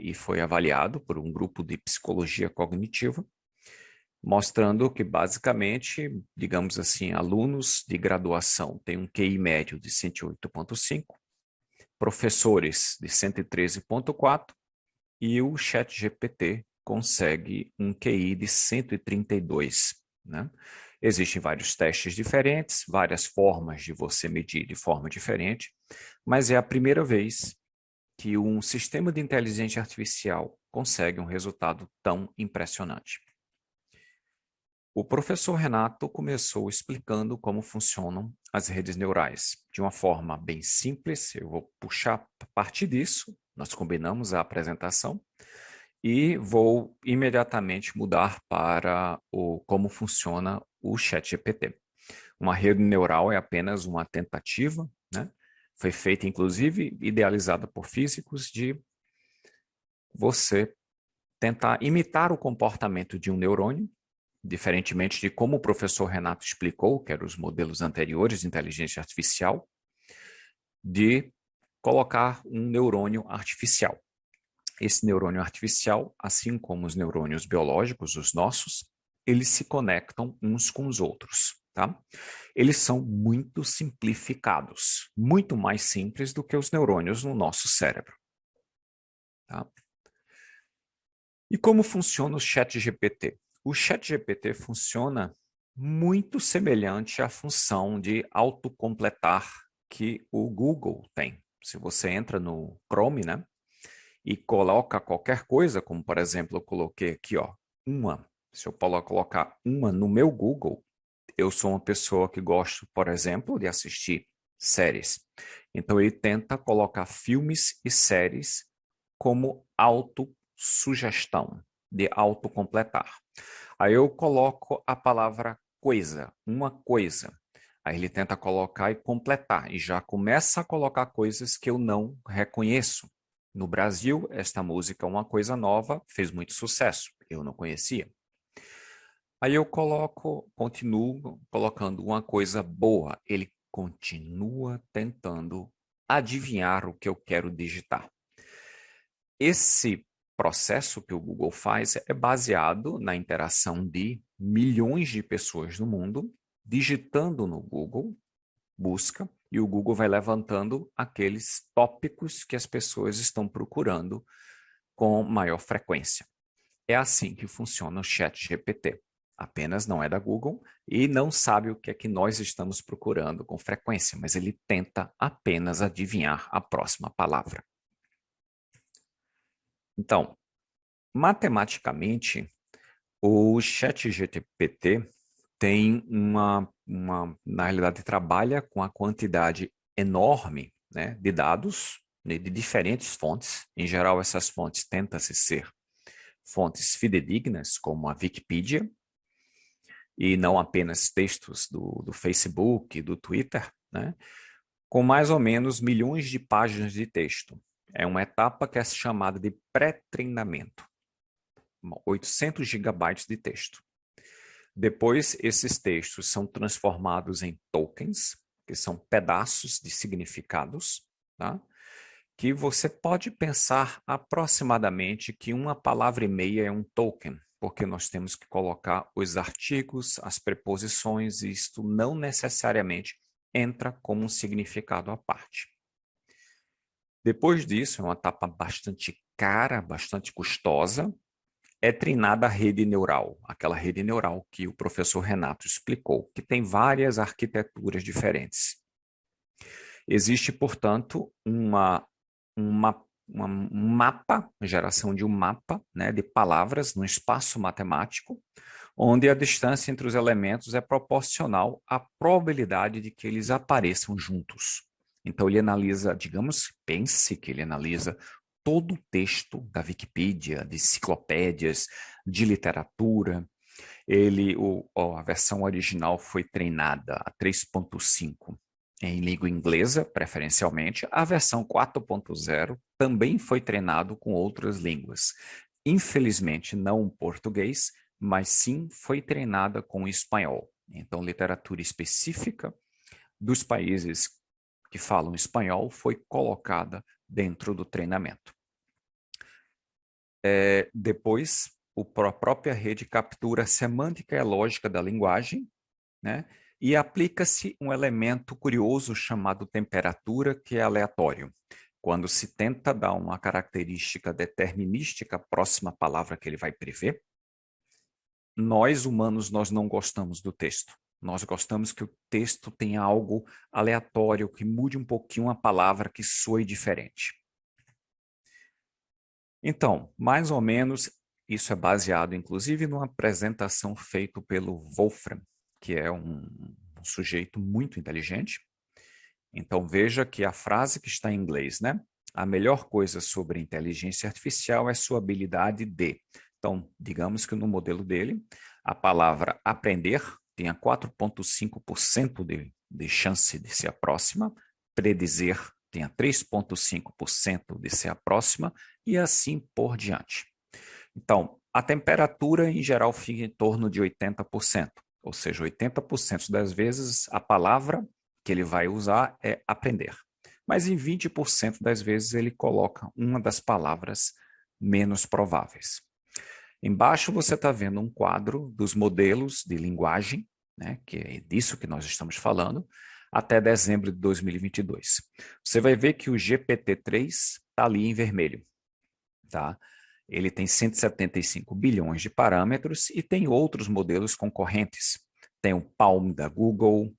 [SPEAKER 4] e foi avaliado por um grupo de psicologia cognitiva, mostrando que, basicamente, digamos assim, alunos de graduação têm um QI médio de 108.5, professores de 113.4 e o ChatGPT consegue um QI de 132, né? Existem vários testes diferentes, várias formas de você medir de forma diferente, mas é a primeira vez que um sistema de inteligência artificial consegue um resultado tão impressionante. O professor Renato começou explicando como funcionam as redes neurais. De uma forma bem simples, eu vou puxar a partir disso, nós combinamos a apresentação, e vou imediatamente mudar para como funciona o ChatGPT. Uma rede neural é apenas uma tentativa, né? Foi feita, inclusive, idealizada por físicos, de você tentar imitar o comportamento de um neurônio, diferentemente de como o professor Renato explicou, que eram os modelos anteriores de inteligência artificial, de colocar um neurônio artificial. Esse neurônio artificial, assim como os neurônios biológicos, os nossos, eles se conectam uns com os outros, tá? Eles são muito simplificados, muito mais simples do que os neurônios no nosso cérebro, tá? E como funciona o ChatGPT? O ChatGPT funciona muito semelhante à função de autocompletar que o Google tem. Se você entra no Chrome, né, e coloca qualquer coisa, como por exemplo, eu coloquei aqui, ó, se eu colocar uma no meu Google, eu sou uma pessoa que gosto, por exemplo, de assistir séries. Então ele tenta colocar filmes e séries como autossugestão, de autocompletar. Aí eu coloco a palavra coisa, uma coisa. Aí ele tenta colocar e completar, e já começa a colocar coisas que eu não reconheço. No Brasil, esta música é uma coisa nova, fez muito sucesso, eu não conhecia. Aí eu continuo colocando uma coisa boa, ele continua tentando adivinhar o que eu quero digitar. Esse processo que o Google faz é baseado na interação de milhões de pessoas no mundo, digitando no Google, busca, e o Google vai levantando aqueles tópicos que as pessoas estão procurando com maior frequência. É assim que funciona o ChatGPT. Apenas não é da Google e não sabe o que é que nós estamos procurando com frequência, mas ele tenta apenas adivinhar a próxima palavra. Então, matematicamente, o ChatGPT tem na realidade, trabalha com a quantidade enorme, né, de dados, né, de diferentes fontes. Em geral, essas fontes tentam-se ser fontes fidedignas, como a Wikipedia, e não apenas textos do Facebook, do Twitter, né, com mais ou menos milhões de páginas de texto. É uma etapa que é chamada de pré-treinamento. 800 gigabytes de texto. Depois, esses textos são transformados em tokens, que são pedaços de significados, tá? Que você pode pensar aproximadamente que uma palavra e meia é um token, porque nós temos que colocar os artigos, as preposições, e isto não necessariamente entra como um significado à parte. Depois disso, é uma etapa bastante cara, bastante custosa, é treinada a rede neural, aquela rede neural que o professor Renato explicou, que tem várias arquiteturas diferentes. Existe, portanto, um mapa, geração de um mapa, né, de palavras no espaço matemático, onde a distância entre os elementos é proporcional à probabilidade de que eles apareçam juntos. Então, ele analisa, pense que ele analisa todo o texto da Wikipedia, de enciclopédias, de literatura. A versão original foi treinada a 3.5 em língua inglesa, preferencialmente. A versão 4.0 também foi treinado com outras línguas. Infelizmente, não português, mas sim foi treinada com espanhol. Então, literatura específica dos países que falam espanhol foi colocada dentro do treinamento. Depois, a própria rede captura a semântica e a lógica da linguagem, né? E aplica-se um elemento curioso chamado temperatura, que é aleatório. quando se tenta dar uma característica determinística próxima à palavra que ele vai prever, nós, humanos, nós não gostamos do texto. Nós gostamos que o texto tenha algo aleatório, que mude um pouquinho a palavra, que soe diferente. Então, mais ou menos, isso é baseado, inclusive, numa apresentação feita pelo Wolfram, que é um sujeito muito inteligente. Então, veja que a frase que está em inglês, né? A melhor coisa sobre inteligência artificial é sua habilidade de. Então, digamos que no modelo dele, a palavra aprender tenha 4,5% de chance de ser a próxima, predizer tenha 3,5% de ser a próxima, e assim por diante. Então, a temperatura, em geral, fica em torno de 80%, ou seja, 80% das vezes a palavra que ele vai usar é aprender. Mas em 20% das vezes ele coloca uma das palavras menos prováveis. Embaixo você está vendo um quadro dos modelos de linguagem, né, que é disso que nós estamos falando, até dezembro de 2022. Você vai ver que o GPT-3 está ali em vermelho. Tá? Ele tem 175 bilhões de parâmetros e tem outros modelos concorrentes. Tem o Palm da Google,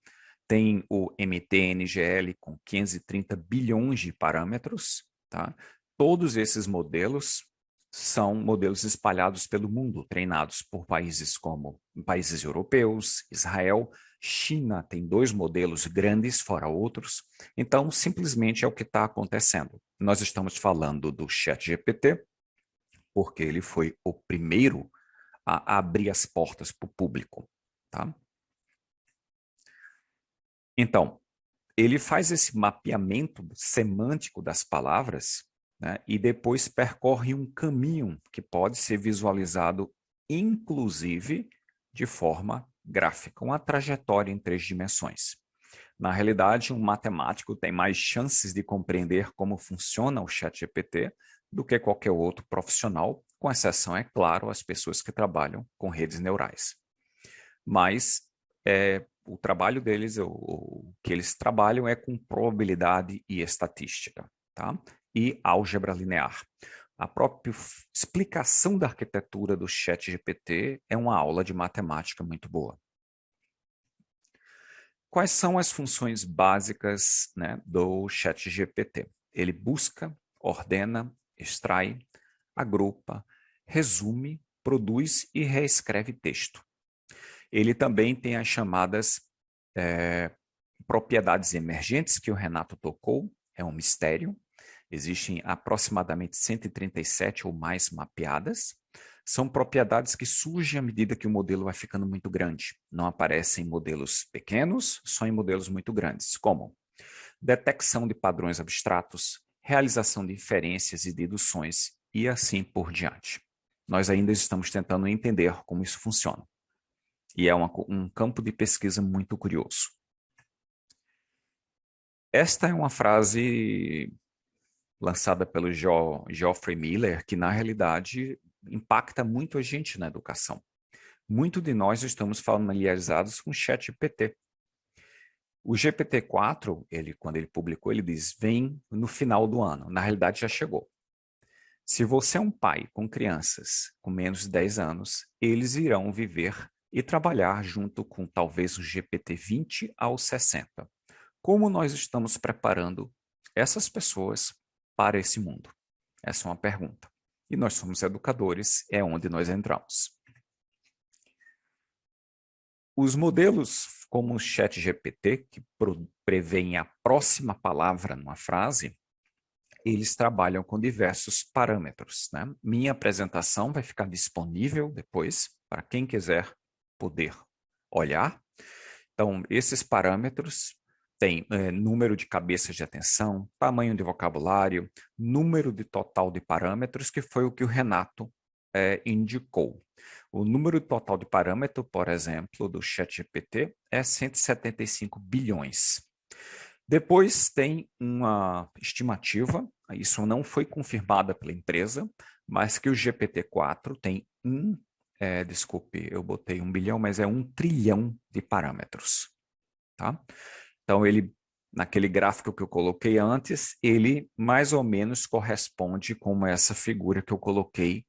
[SPEAKER 4] tem o MTNGL com 530 bilhões de parâmetros. Tá? Todos esses modelos são modelos espalhados pelo mundo, treinados por países como países europeus, Israel, China tem 2 modelos grandes, fora outros. Então, simplesmente é o que está acontecendo. Nós estamos falando do ChatGPT, porque ele foi o primeiro a abrir as portas para o público. Tá? Então, ele faz esse mapeamento semântico das palavras, né, e depois percorre um caminho que pode ser visualizado, inclusive, de forma gráfica, uma trajetória em 3 dimensões. Na realidade, um matemático tem mais chances de compreender como funciona o ChatGPT do que qualquer outro profissional, com exceção, é claro, as pessoas que trabalham com redes neurais. Mas o trabalho deles, o que eles trabalham é com probabilidade e estatística, tá? E álgebra linear. A própria explicação da arquitetura do ChatGPT é uma aula de matemática muito boa. Quais são as funções básicas, né, do ChatGPT? Ele busca, ordena, extrai, agrupa, resume, produz e reescreve texto. Ele também tem as chamadas propriedades emergentes, que o Renato tocou, é um mistério. Existem aproximadamente 137 ou mais mapeadas. São propriedades que surgem à medida que o modelo vai ficando muito grande. Não aparecem em modelos pequenos, só em modelos muito grandes, como detecção de padrões abstratos, realização de inferências e deduções e assim por diante. Nós ainda estamos tentando entender como isso funciona. E é um campo de pesquisa muito curioso. Esta é uma frase lançada pelo Geoffrey Miller, que na realidade impacta muito a gente na educação. Muito de nós estamos familiarizados com o ChatGPT. O GPT-4, quando ele publicou, ele diz, vem no final do ano. Na realidade, já chegou. Se você é um pai com crianças com menos de 10 anos, eles irão viver e trabalhar junto com talvez o GPT-20 ao 60. Como nós estamos preparando essas pessoas para esse mundo? Essa é uma pergunta. E nós somos educadores, é onde nós entramos. Os modelos como o ChatGPT, que prevêem a próxima palavra numa frase, eles trabalham com diversos parâmetros, né? Minha apresentação vai ficar disponível depois para quem quiser poder olhar. Então, esses parâmetros têm número de cabeças de atenção, tamanho de vocabulário, número de total de parâmetros, que foi o que o Renato indicou. O número total de parâmetro, por exemplo, do ChatGPT é 175 bilhões. Depois tem uma estimativa, isso não foi confirmada pela empresa, mas que o GPT-4 tem desculpe, eu botei 1 bilhão, mas é 1 trilhão de parâmetros. Tá? Então, ele naquele gráfico que eu coloquei antes, ele mais ou menos corresponde com essa figura que eu coloquei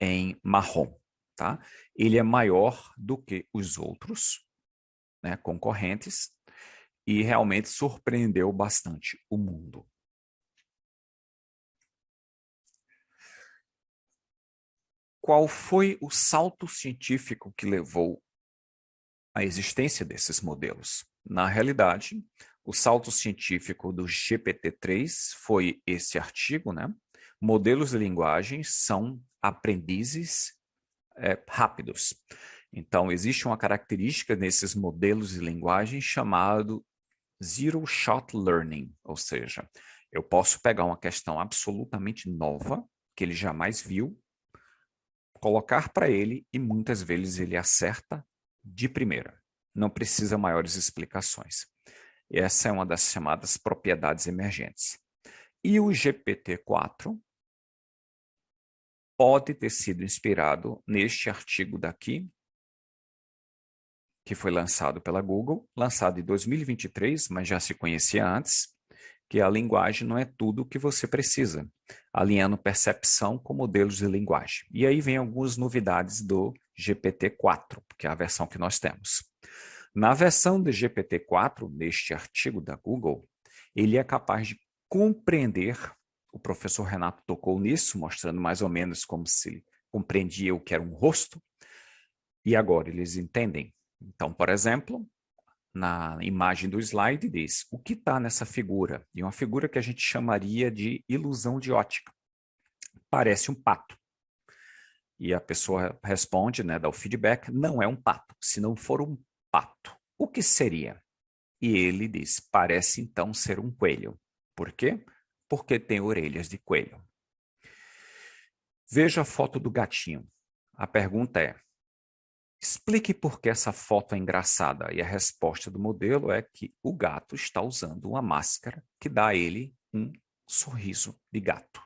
[SPEAKER 4] em marrom, tá? Ele é maior do que os outros, né, concorrentes, e realmente surpreendeu bastante o mundo. Qual foi o salto científico que levou à existência desses modelos? Na realidade, o salto científico do GPT-3 foi esse artigo, né? Modelos de linguagem são aprendizes rápidos. Então, existe uma característica nesses modelos de linguagem chamado Zero Shot Learning, ou seja, eu posso pegar uma questão absolutamente nova, que ele jamais viu, colocar para ele e muitas vezes ele acerta de primeira. Não precisa maiores explicações. Essa é uma das chamadas propriedades emergentes. E o GPT-4 pode ter sido inspirado neste artigo daqui, que foi lançado pela Google, lançado em 2023, mas já se conhecia antes, que a linguagem não é tudo o que você precisa, alinhando percepção com modelos de linguagem. E aí vem algumas novidades do GPT-4, que é a versão que nós temos. Na versão do GPT-4, neste artigo da Google, ele é capaz de compreender, o professor Renato tocou nisso, mostrando mais ou menos como se compreendia o que era um rosto, e agora eles entendem. Então, por exemplo, na imagem do slide diz o que está nessa figura, e uma figura que a gente chamaria de ilusão de ótica. Parece um pato. E a pessoa responde, né, dá o feedback, não é um pato. Se não for um pato, o que seria? E ele diz, parece então ser um coelho. Por quê? Porque tem orelhas de coelho. Veja a foto do gatinho. A pergunta é, explique por que essa foto é engraçada. E a resposta do modelo é que o gato está usando uma máscara que dá a ele um sorriso de gato.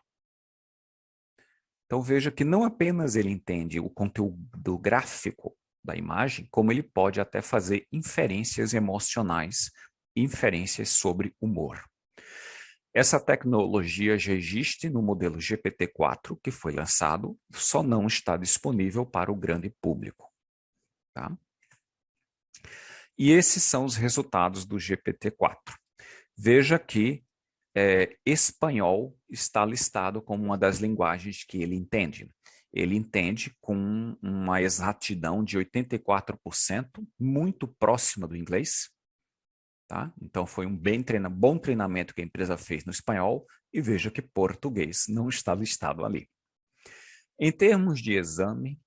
[SPEAKER 4] Então veja que não apenas ele entende o conteúdo gráfico da imagem, como ele pode até fazer inferências emocionais, inferências sobre humor. Essa tecnologia já existe no modelo GPT-4, que foi lançado, só não está disponível para o grande público. Tá? E esses são os resultados do GPT-4. Veja que espanhol está listado como uma das linguagens que ele entende. Ele entende com uma exatidão de 84%, muito próxima do inglês. Tá? Então, foi um bom treinamento que a empresa fez no espanhol, e veja que português não está listado ali. Em termos de exame,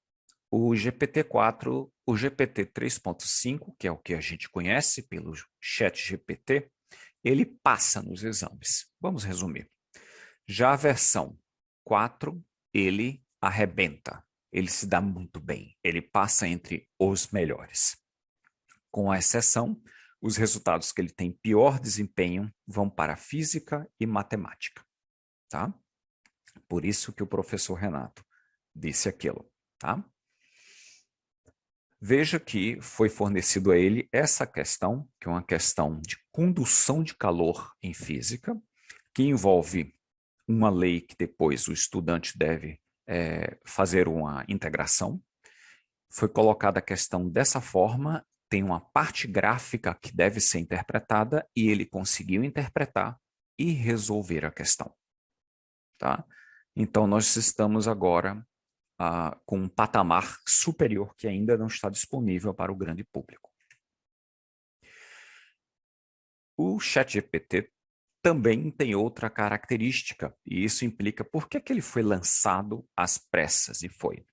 [SPEAKER 4] o GPT-4, o GPT 3.5, que é o que a gente conhece pelo ChatGPT, ele passa nos exames. Vamos resumir. Já a versão 4, ele arrebenta. Ele se dá muito bem. Ele passa entre os melhores. Com a exceção, os resultados que ele tem pior desempenho vão para física e matemática. Tá? Por isso que o professor Renato disse aquilo. Tá? Veja que foi fornecido a ele essa questão, que é uma questão de condução de calor em física, que envolve uma lei que depois o estudante deve fazer uma integração. Foi colocada a questão dessa forma, tem uma parte gráfica que deve ser interpretada e ele conseguiu interpretar e resolver a questão. Tá? Então, nós estamos agora com um patamar superior que ainda não está disponível para o grande público. O ChatGPT também tem outra característica, e isso implica por que ele foi lançado às pressas, e foi.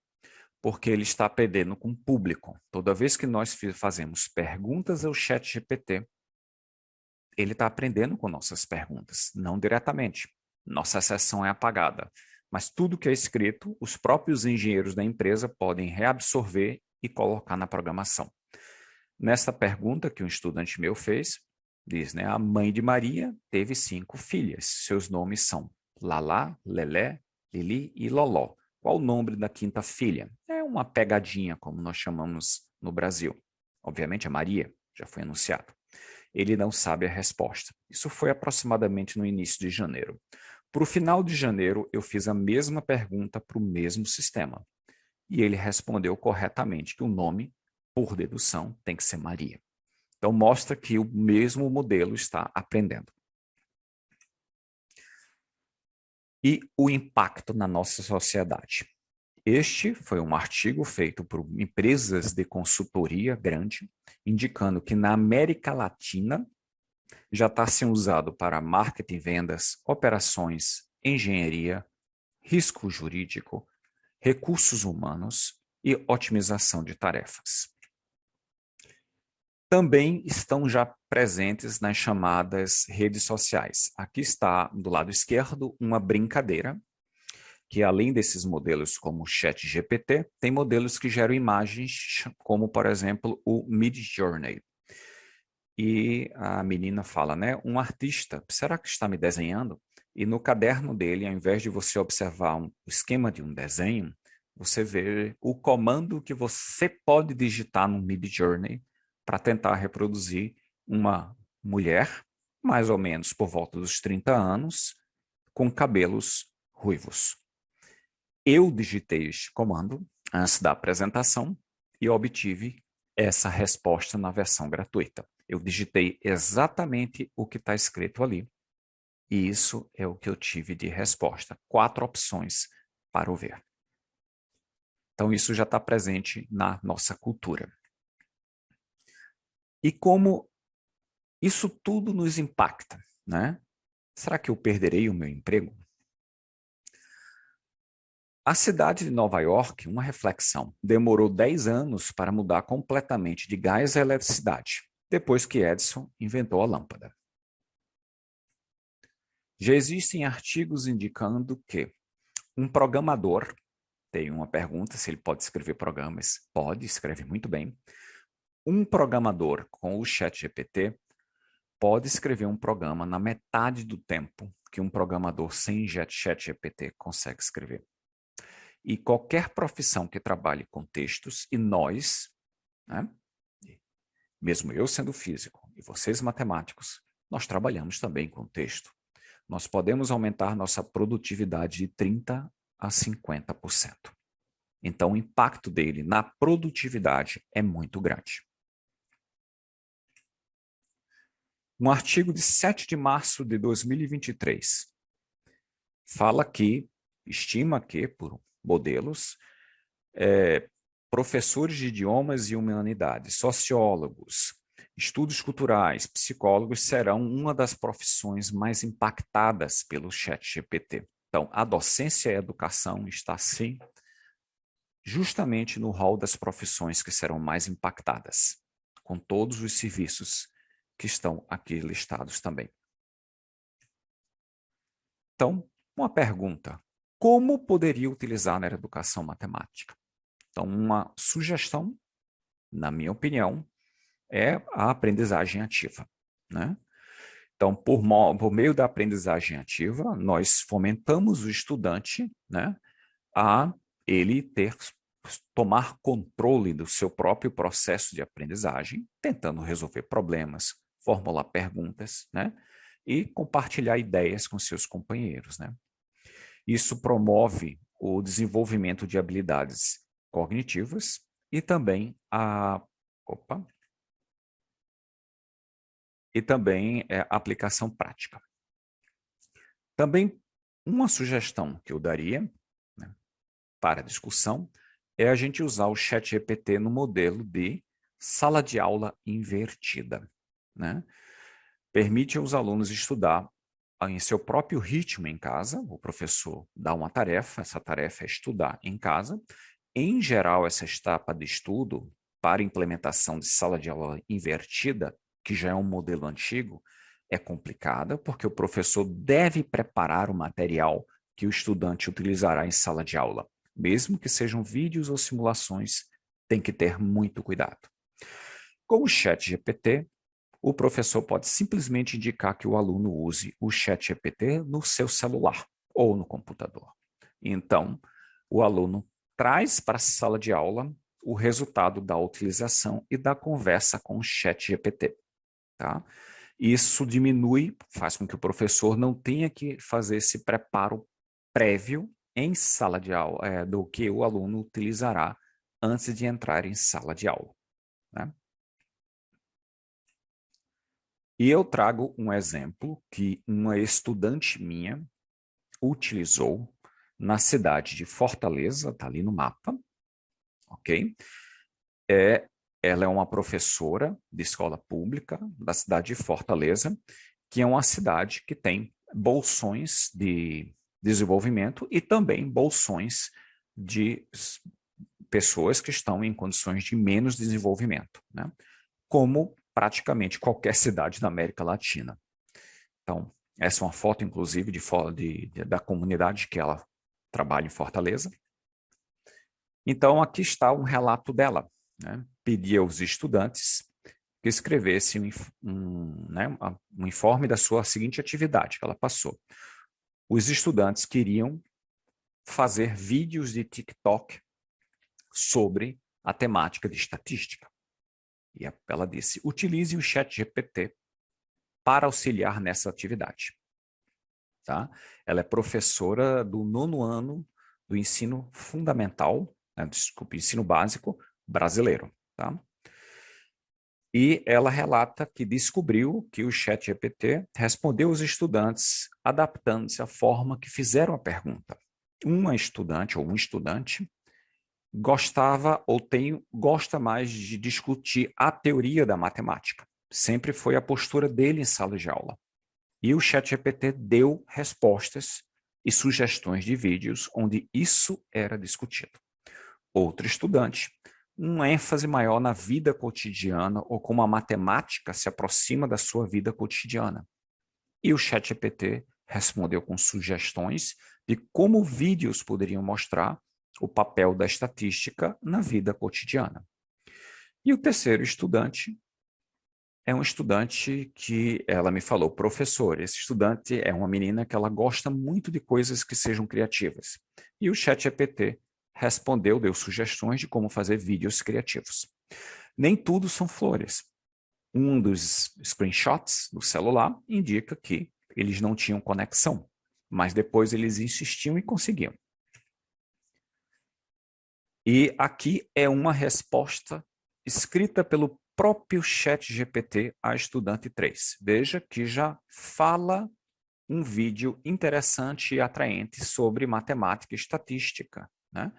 [SPEAKER 4] Porque ele está aprendendo com o público. Toda vez que nós fazemos perguntas ao ChatGPT, ele está aprendendo com nossas perguntas, não diretamente. Nossa sessão é apagada. Mas tudo que é escrito, os próprios engenheiros da empresa podem reabsorver e colocar na programação. Nessa pergunta que um estudante meu fez, diz, né, a mãe de Maria teve 5 filhas. Seus nomes são Lalá, Lelé, Lili e Loló. Qual o nome da 5ª filha? É uma pegadinha, como nós chamamos no Brasil. Obviamente, a Maria já foi anunciado. ele não sabe a resposta. Isso foi aproximadamente no início de janeiro. Para o final de janeiro, eu fiz a mesma pergunta para o mesmo sistema. E ele respondeu corretamente que o nome, por dedução, tem que ser Maria. Então, mostra que o mesmo modelo está aprendendo. E o impacto na nossa sociedade. Este foi um artigo feito por empresas de consultoria grande, indicando que na América Latina já está sendo usado para marketing, vendas, operações, engenharia, risco jurídico, recursos humanos e otimização de tarefas. Também estão já presentes nas chamadas redes sociais. Aqui está, do lado esquerdo, uma brincadeira, que além desses modelos como o ChatGPT, tem modelos que geram imagens, como, por exemplo, o Midjourney. E a menina fala, né? Um artista, será que está me desenhando? E no caderno dele, ao invés de você observar o esquema de um desenho, você vê o comando que você pode digitar no Midjourney para tentar reproduzir uma mulher, mais ou menos por volta dos 30 anos, com cabelos ruivos. Eu digitei este comando antes da apresentação e obtive essa resposta na versão gratuita. Eu digitei exatamente o que está escrito ali. E isso é o que eu tive de resposta. 4 opções para o ver. Então, isso já está presente na nossa cultura. E como isso tudo nos impacta, né? Será que eu perderei o meu emprego? A cidade de Nova York, uma reflexão, demorou 10 anos para mudar completamente de gás à eletricidade, depois que Edison inventou a lâmpada. Já existem artigos indicando que um programador, tem uma pergunta se ele pode escrever programas, pode, escreve muito bem. Um programador com o ChatGPT pode escrever um programa na metade do tempo que um programador sem ChatGPT consegue escrever. E qualquer profissão que trabalhe com textos, e nós, né, mesmo eu sendo físico e vocês matemáticos, nós trabalhamos também com texto. Nós podemos aumentar nossa produtividade de 30% a 50%. Então, o impacto dele na produtividade é muito grande. Um artigo de 7 de março de 2023 fala que, estima que, por modelos, professores de idiomas e humanidades, sociólogos, estudos culturais, psicólogos serão uma das profissões mais impactadas pelo ChatGPT. Então, a docência e a educação está, sim, justamente no rol das profissões que serão mais impactadas, com todos os serviços que estão aqui listados também. Então, uma pergunta: como poderia utilizar na educação matemática? Então, uma sugestão, na minha opinião, é a aprendizagem ativa, né? Então, por meio da aprendizagem ativa, nós fomentamos o estudante, né, a ele tomar controle do seu próprio processo de aprendizagem, tentando resolver problemas, formular perguntas, né, e compartilhar ideias com seus companheiros, né? Isso promove o desenvolvimento de habilidades cognitivas e também a aplicação prática. Também uma sugestão que eu daria, né, para discussão é a gente usar o ChatGPT no modelo de sala de aula invertida, né? Permite aos alunos estudar em seu próprio ritmo em casa. O professor dá uma tarefa, essa tarefa é estudar em casa. Em geral, essa etapa de estudo para implementação de sala de aula invertida, que já é um modelo antigo, é complicada, porque o professor deve preparar o material que o estudante utilizará em sala de aula. Mesmo que sejam vídeos ou simulações, tem que ter muito cuidado. Com o ChatGPT, o professor pode simplesmente indicar que o aluno use o ChatGPT no seu celular ou no computador. Então, o aluno traz para a sala de aula o resultado da utilização e da conversa com o ChatGPT. tá? Isso diminui, faz com que o professor não tenha que fazer esse preparo prévio em sala de aula, do que o aluno utilizará antes de entrar em sala de aula, né? E eu trago um exemplo que uma estudante minha utilizou na cidade de Fortaleza, está ali no mapa, ok? Ela é uma professora de escola pública da cidade de Fortaleza, que é uma cidade que tem bolsões de desenvolvimento e também bolsões de pessoas que estão em condições de menos desenvolvimento, né? Como praticamente qualquer cidade da América Latina. Então, essa é uma foto, inclusive, da comunidade que ela trabalha em Fortaleza. Então, aqui está um relato dela, né? Pedia aos estudantes que escrevessem um informe da sua seguinte atividade que ela passou. Os estudantes queriam fazer vídeos de TikTok sobre a temática de estatística. E ela disse, utilize o ChatGPT para auxiliar nessa atividade. Tá? Ela é professora do 9º ano do ensino fundamental, ensino básico brasileiro. Tá? E ela relata que descobriu que o ChatGPT respondeu aos estudantes adaptando-se à forma que fizeram a pergunta. Uma estudante ou um estudante gosta mais de discutir a teoria da matemática. Sempre foi a postura dele em sala de aula. E o ChatGPT deu respostas e sugestões de vídeos onde isso era discutido. Outro estudante, uma ênfase maior na vida cotidiana ou como a matemática se aproxima da sua vida cotidiana. E o ChatGPT respondeu com sugestões de como vídeos poderiam mostrar o papel da estatística na vida cotidiana. E o terceiro estudante é um estudante que ela me falou, professor, esse estudante é uma menina que ela gosta muito de coisas que sejam criativas. E o ChatGPT respondeu, deu sugestões de como fazer vídeos criativos. Nem tudo são flores. Um dos screenshots do celular indica que eles não tinham conexão, mas depois eles insistiam e conseguiam. E aqui é uma resposta escrita pelo próprio ChatGPT à estudante 3. Veja que já fala um vídeo interessante e atraente sobre matemática e estatística, né?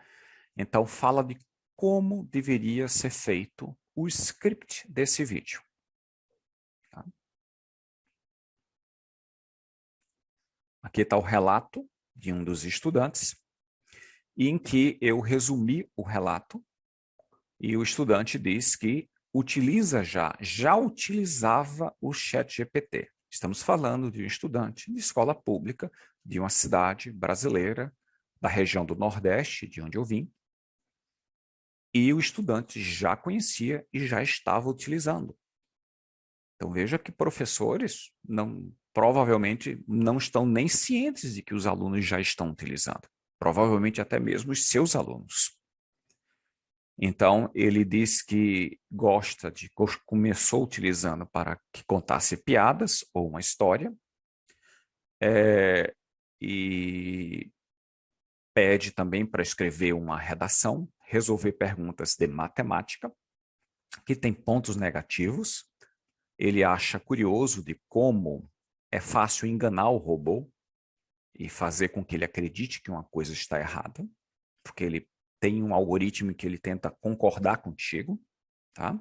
[SPEAKER 4] Então, fala de como deveria ser feito o script desse vídeo. Tá? Aqui está o relato de um dos estudantes, em que eu resumi o relato e o estudante diz que já utilizava o ChatGPT. Estamos falando de um estudante de escola pública de uma cidade brasileira, da região do Nordeste, de onde eu vim, e o estudante já conhecia e já estava utilizando. Então veja que professores provavelmente não estão nem cientes de que os alunos já estão utilizando. Provavelmente até mesmo os seus alunos. Então, ele diz que começou utilizando para que contasse piadas ou uma história, e pede também para escrever uma redação, resolver perguntas de matemática, que tem pontos negativos. Ele acha curioso de como é fácil enganar o robô e fazer com que ele acredite que uma coisa está errada, porque ele tem um algoritmo que ele tenta concordar contigo, tá?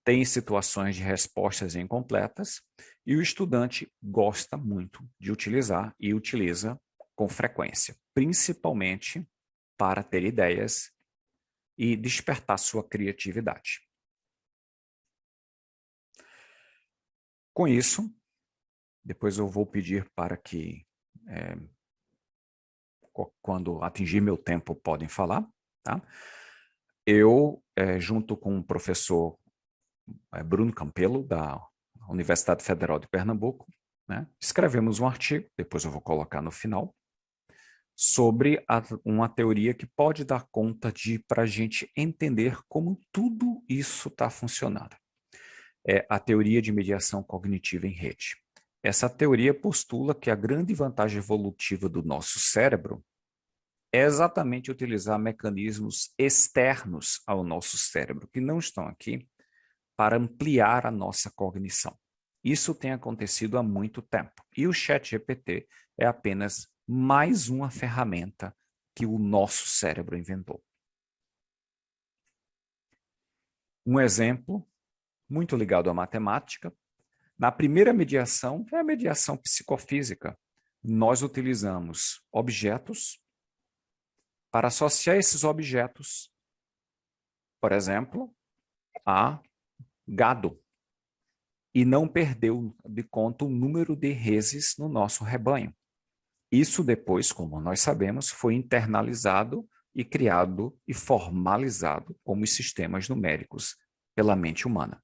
[SPEAKER 4] Tem situações de respostas incompletas e o estudante gosta muito de utilizar e utiliza com frequência, principalmente para ter ideias e despertar sua criatividade. Com isso, depois eu vou pedir para que, quando atingir meu tempo, podem falar, tá? Eu, junto com o professor Bruno Campelo, da Universidade Federal de Pernambuco, né, escrevemos um artigo, depois eu vou colocar no final, sobre uma teoria que pode dar conta para a gente entender como tudo isso está funcionando. é a teoria de mediação cognitiva em rede. Essa teoria postula que a grande vantagem evolutiva do nosso cérebro é exatamente utilizar mecanismos externos ao nosso cérebro, que não estão aqui, para ampliar a nossa cognição. Isso tem acontecido há muito tempo. E o ChatGPT é apenas mais uma ferramenta que o nosso cérebro inventou. Um exemplo muito ligado à matemática. Na primeira mediação, é a mediação psicofísica. Nós utilizamos objetos para associar esses objetos, por exemplo, a gado, e não perdeu de conta o número de reses no nosso rebanho. Isso depois, como nós sabemos, foi internalizado e criado e formalizado como sistemas numéricos pela mente humana.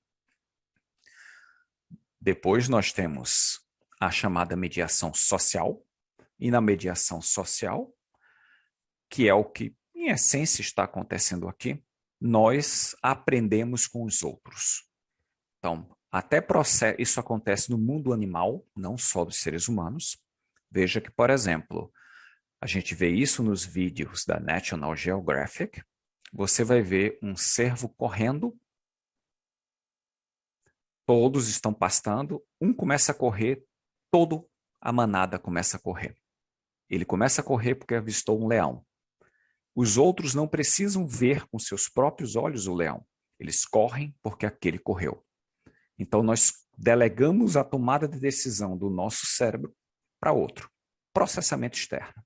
[SPEAKER 4] Depois nós temos a chamada mediação social, e na mediação social, que é o que, em essência, está acontecendo aqui, nós aprendemos com os outros. Então, isso acontece no mundo animal, não só dos seres humanos. Veja que, por exemplo, a gente vê isso nos vídeos da National Geographic. Você vai ver um cervo correndo, todos estão pastando, um começa a correr, toda a manada começa a correr. Ele começa a correr porque avistou um leão. Os outros não precisam ver com seus próprios olhos o leão. Eles correm porque aquele correu. Então, nós delegamos a tomada de decisão do nosso cérebro para outro. Processamento externo.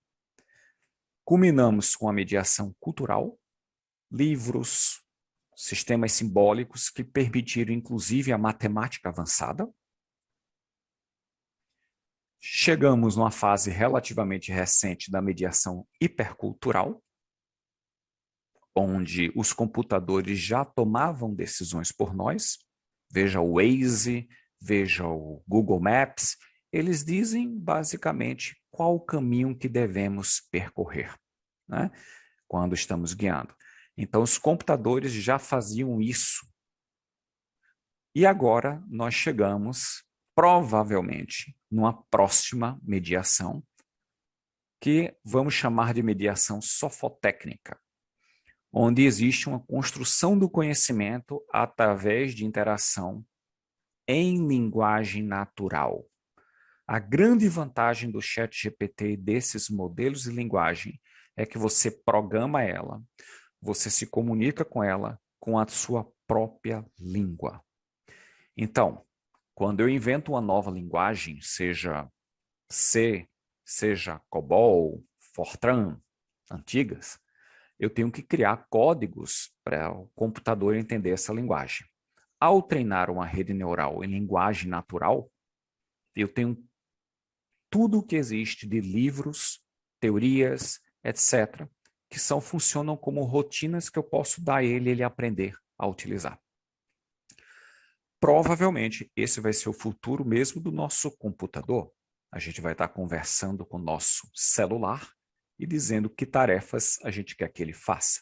[SPEAKER 4] Culminamos com a mediação cultural, livros, sistemas simbólicos que permitiram, inclusive, a matemática avançada. Chegamos numa fase relativamente recente da mediação hipercultural, onde os computadores já tomavam decisões por nós. Veja o Waze, veja o Google Maps. Eles dizem, basicamente, qual o caminho que devemos percorrer, né, quando estamos guiando. Então, os computadores já faziam isso. E agora nós chegamos, provavelmente, numa próxima mediação, que vamos chamar de mediação sofotécnica, onde existe uma construção do conhecimento através de interação em linguagem natural. A grande vantagem do ChatGPT e desses modelos de linguagem é que você programa ela, você se comunica com ela com a sua própria língua. Então, quando eu invento uma nova linguagem, seja C, seja COBOL, Fortran, antigas, eu tenho que criar códigos para o computador entender essa linguagem. Ao treinar uma rede neural em linguagem natural, eu tenho tudo o que existe de livros, teorias, etc., que funcionam como rotinas que eu posso dar a ele aprender a utilizar. Provavelmente, esse vai ser o futuro mesmo do nosso computador. A gente vai estar conversando com o nosso celular e dizendo que tarefas a gente quer que ele faça.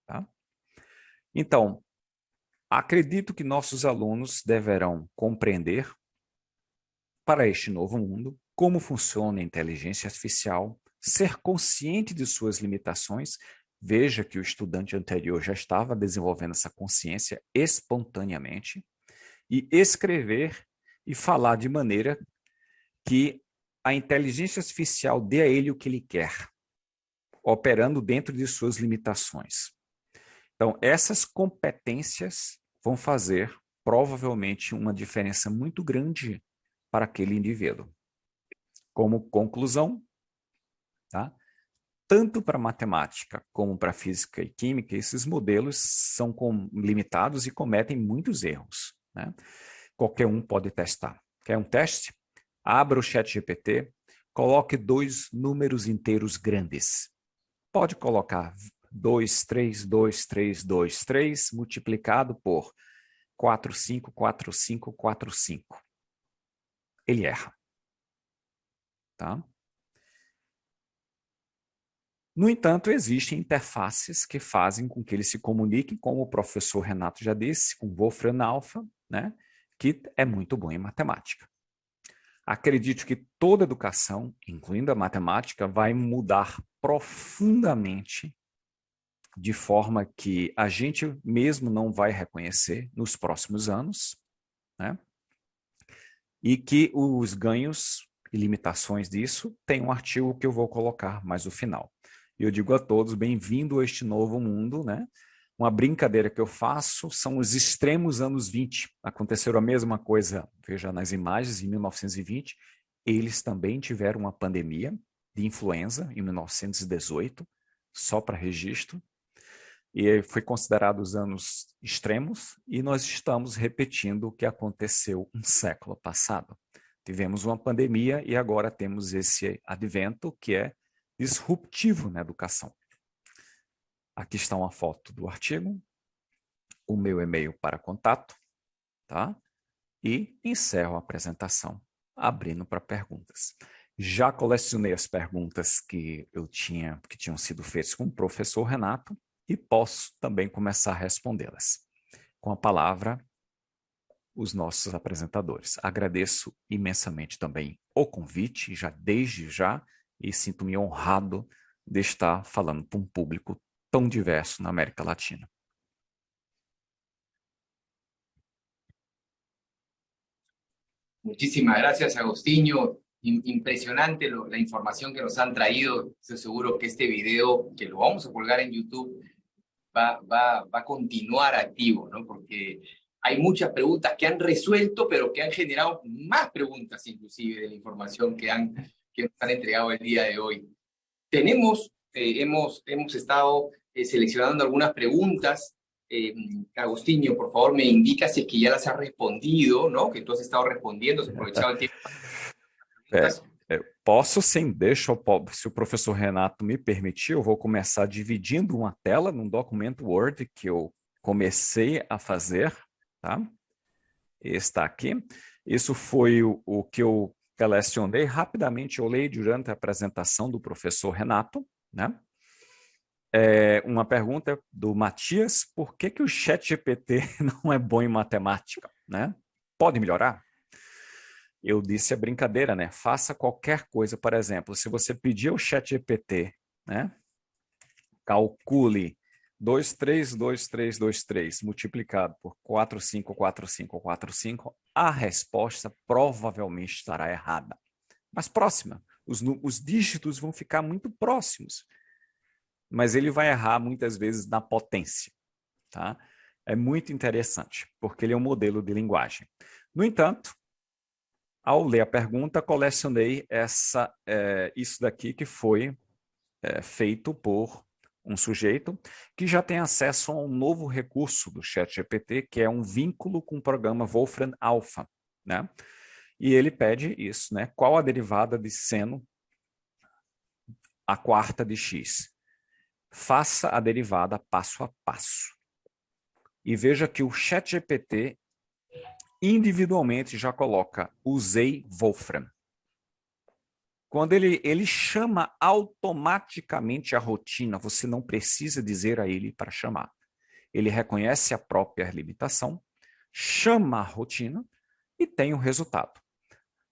[SPEAKER 4] Tá? Então, acredito que nossos alunos deverão compreender, para este novo mundo, como funciona a inteligência artificial, ser consciente de suas limitações. Veja que o estudante anterior já estava desenvolvendo essa consciência espontaneamente, e escrever e falar de maneira que a inteligência artificial dê a ele o que ele quer, operando dentro de suas limitações. Então, essas competências vão fazer, provavelmente, uma diferença muito grande para aquele indivíduo. Como conclusão, tá? Tanto para matemática como para física e química, esses modelos são limitados e cometem muitos erros, né? Qualquer um pode testar. Quer um teste? Abra o ChatGPT, coloque 2 números inteiros grandes. Pode colocar 2, 3, 2, 3, 2, 3 multiplicado por 4, 5, 4, 5, 4, 5. Ele erra. Tá? No entanto, existem interfaces que fazem com que eles se comuniquem, como o professor Renato já disse, com Wolfram Alpha, né, que é muito bom em matemática. Acredito que toda educação, incluindo a matemática, vai mudar profundamente de forma que a gente mesmo não vai reconhecer nos próximos anos, né? E que os ganhos e limitações disso tem um artigo que eu vou colocar mais no final. E eu digo a todos, bem-vindo a este novo mundo, né? Uma brincadeira que eu faço são os extremos anos 20. Aconteceram a mesma coisa, veja nas imagens, em 1920. Eles também tiveram uma pandemia de influenza em 1918, só para registro. E foi considerado os anos extremos, e nós estamos repetindo o que aconteceu um século passado. Tivemos uma pandemia e agora temos esse advento que é disruptivo na educação. Aqui está uma foto do artigo, o meu e-mail para contato, tá? E encerro a apresentação, abrindo para perguntas. Já colecionei as perguntas que tinham sido feitas com o professor Renato e posso também começar a respondê-las. Com a palavra, os nossos apresentadores. Agradeço imensamente também o convite, desde já, e sinto-me honrado de estar falando para um público tão diverso na América Latina.
[SPEAKER 2] Muchísimas gracias, Agostinho. Impresionante la información que nos han traído. Estoy seguro que este video, que lo vamos a colgar en YouTube, va a continuar activo, ¿no? Porque hay muchas preguntas que han resuelto, pero que han generado más preguntas, inclusive, de la información que nos han entregado el día de hoy. Hemos estado seleccionando algunas preguntas. Agostinho, por favor, me indica si es que ya las has respondido, ¿no? Que tú has estado respondiendo, has aprovechado el tiempo.
[SPEAKER 4] Posso sim, se o professor Renato me permitir, eu vou começar dividindo uma tela num documento Word que eu comecei a fazer, tá? Está aqui. Isso foi o que eu selecionei rapidamente, eu leio durante a apresentação do professor Renato, né? Uma pergunta do Matias: por que o ChatGPT não é bom em matemática, né? Pode melhorar? Eu disse a brincadeira, né? Faça qualquer coisa, por exemplo, se você pedir ao ChatGPT, né? Calcule 232323 multiplicado por 454545, a resposta provavelmente estará errada. Mas próxima, os dígitos vão ficar muito próximos. Mas ele vai errar muitas vezes na potência, tá? É muito interessante, porque ele é um modelo de linguagem. No entanto, ao ler a pergunta, colecionei isso daqui que foi feito por um sujeito que já tem acesso a um novo recurso do ChatGPT, que é um vínculo com o programa Wolfram Alpha, né? E ele pede isso, né? Qual a derivada de seno a quarta de x? Faça a derivada passo a passo. E veja que o ChatGPT individualmente já coloca, usei Wolfram. Quando ele chama automaticamente a rotina, você não precisa dizer a ele para chamar. Ele reconhece a própria limitação, chama a rotina e tem o resultado.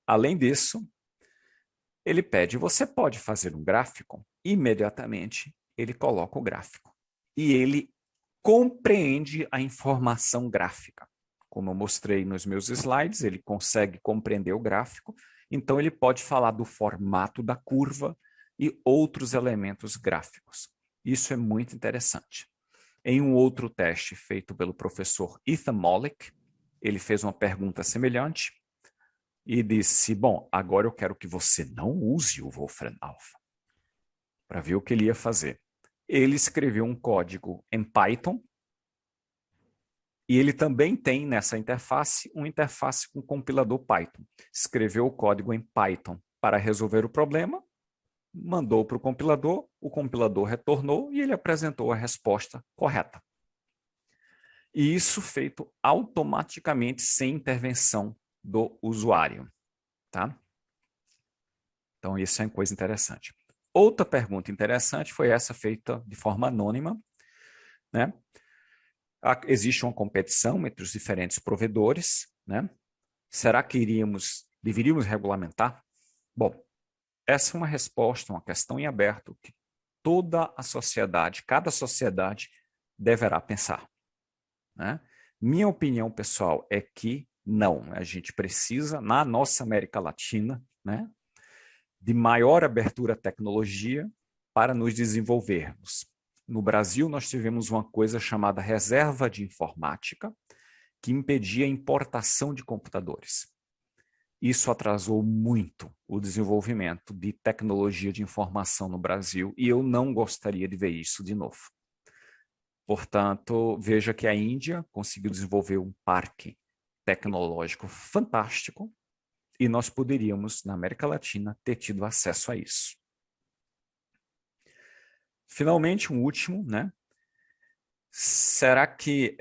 [SPEAKER 4] Além disso, ele pede, você pode fazer um gráfico? Imediatamente, ele coloca o gráfico. E ele compreende a informação gráfica. Como eu mostrei nos meus slides, ele consegue compreender o gráfico, então ele pode falar do formato da curva e outros elementos gráficos. Isso é muito interessante. Em um outro teste feito pelo professor Ethan Mollick, ele fez uma pergunta semelhante e disse, bom, agora eu quero que você não use o Wolfram Alpha, para ver o que ele ia fazer. Ele escreveu um código em Python e ele também tem nessa interface uma interface com compilador Python. Escreveu o código em Python para resolver o problema, mandou para o compilador retornou e ele apresentou a resposta correta. E isso feito automaticamente sem intervenção do usuário, tá? Então isso é uma coisa interessante. Outra pergunta interessante foi essa feita de forma anônima, né? Existe uma competição entre os diferentes provedores, né? Será que deveríamos regulamentar? Bom, essa é uma resposta, uma questão em aberto que toda a sociedade, cada sociedade deverá pensar, né? Minha opinião pessoal é que não, a gente precisa, na nossa América Latina, né, de maior abertura à tecnologia para nos desenvolvermos. No Brasil, nós tivemos uma coisa chamada reserva de informática, que impedia a importação de computadores. Isso atrasou muito o desenvolvimento de tecnologia de informação no Brasil e eu não gostaria de ver isso de novo. Portanto, veja que a Índia conseguiu desenvolver um parque tecnológico fantástico e nós poderíamos, na América Latina, ter tido acesso a isso. Finalmente, um último, né? Será que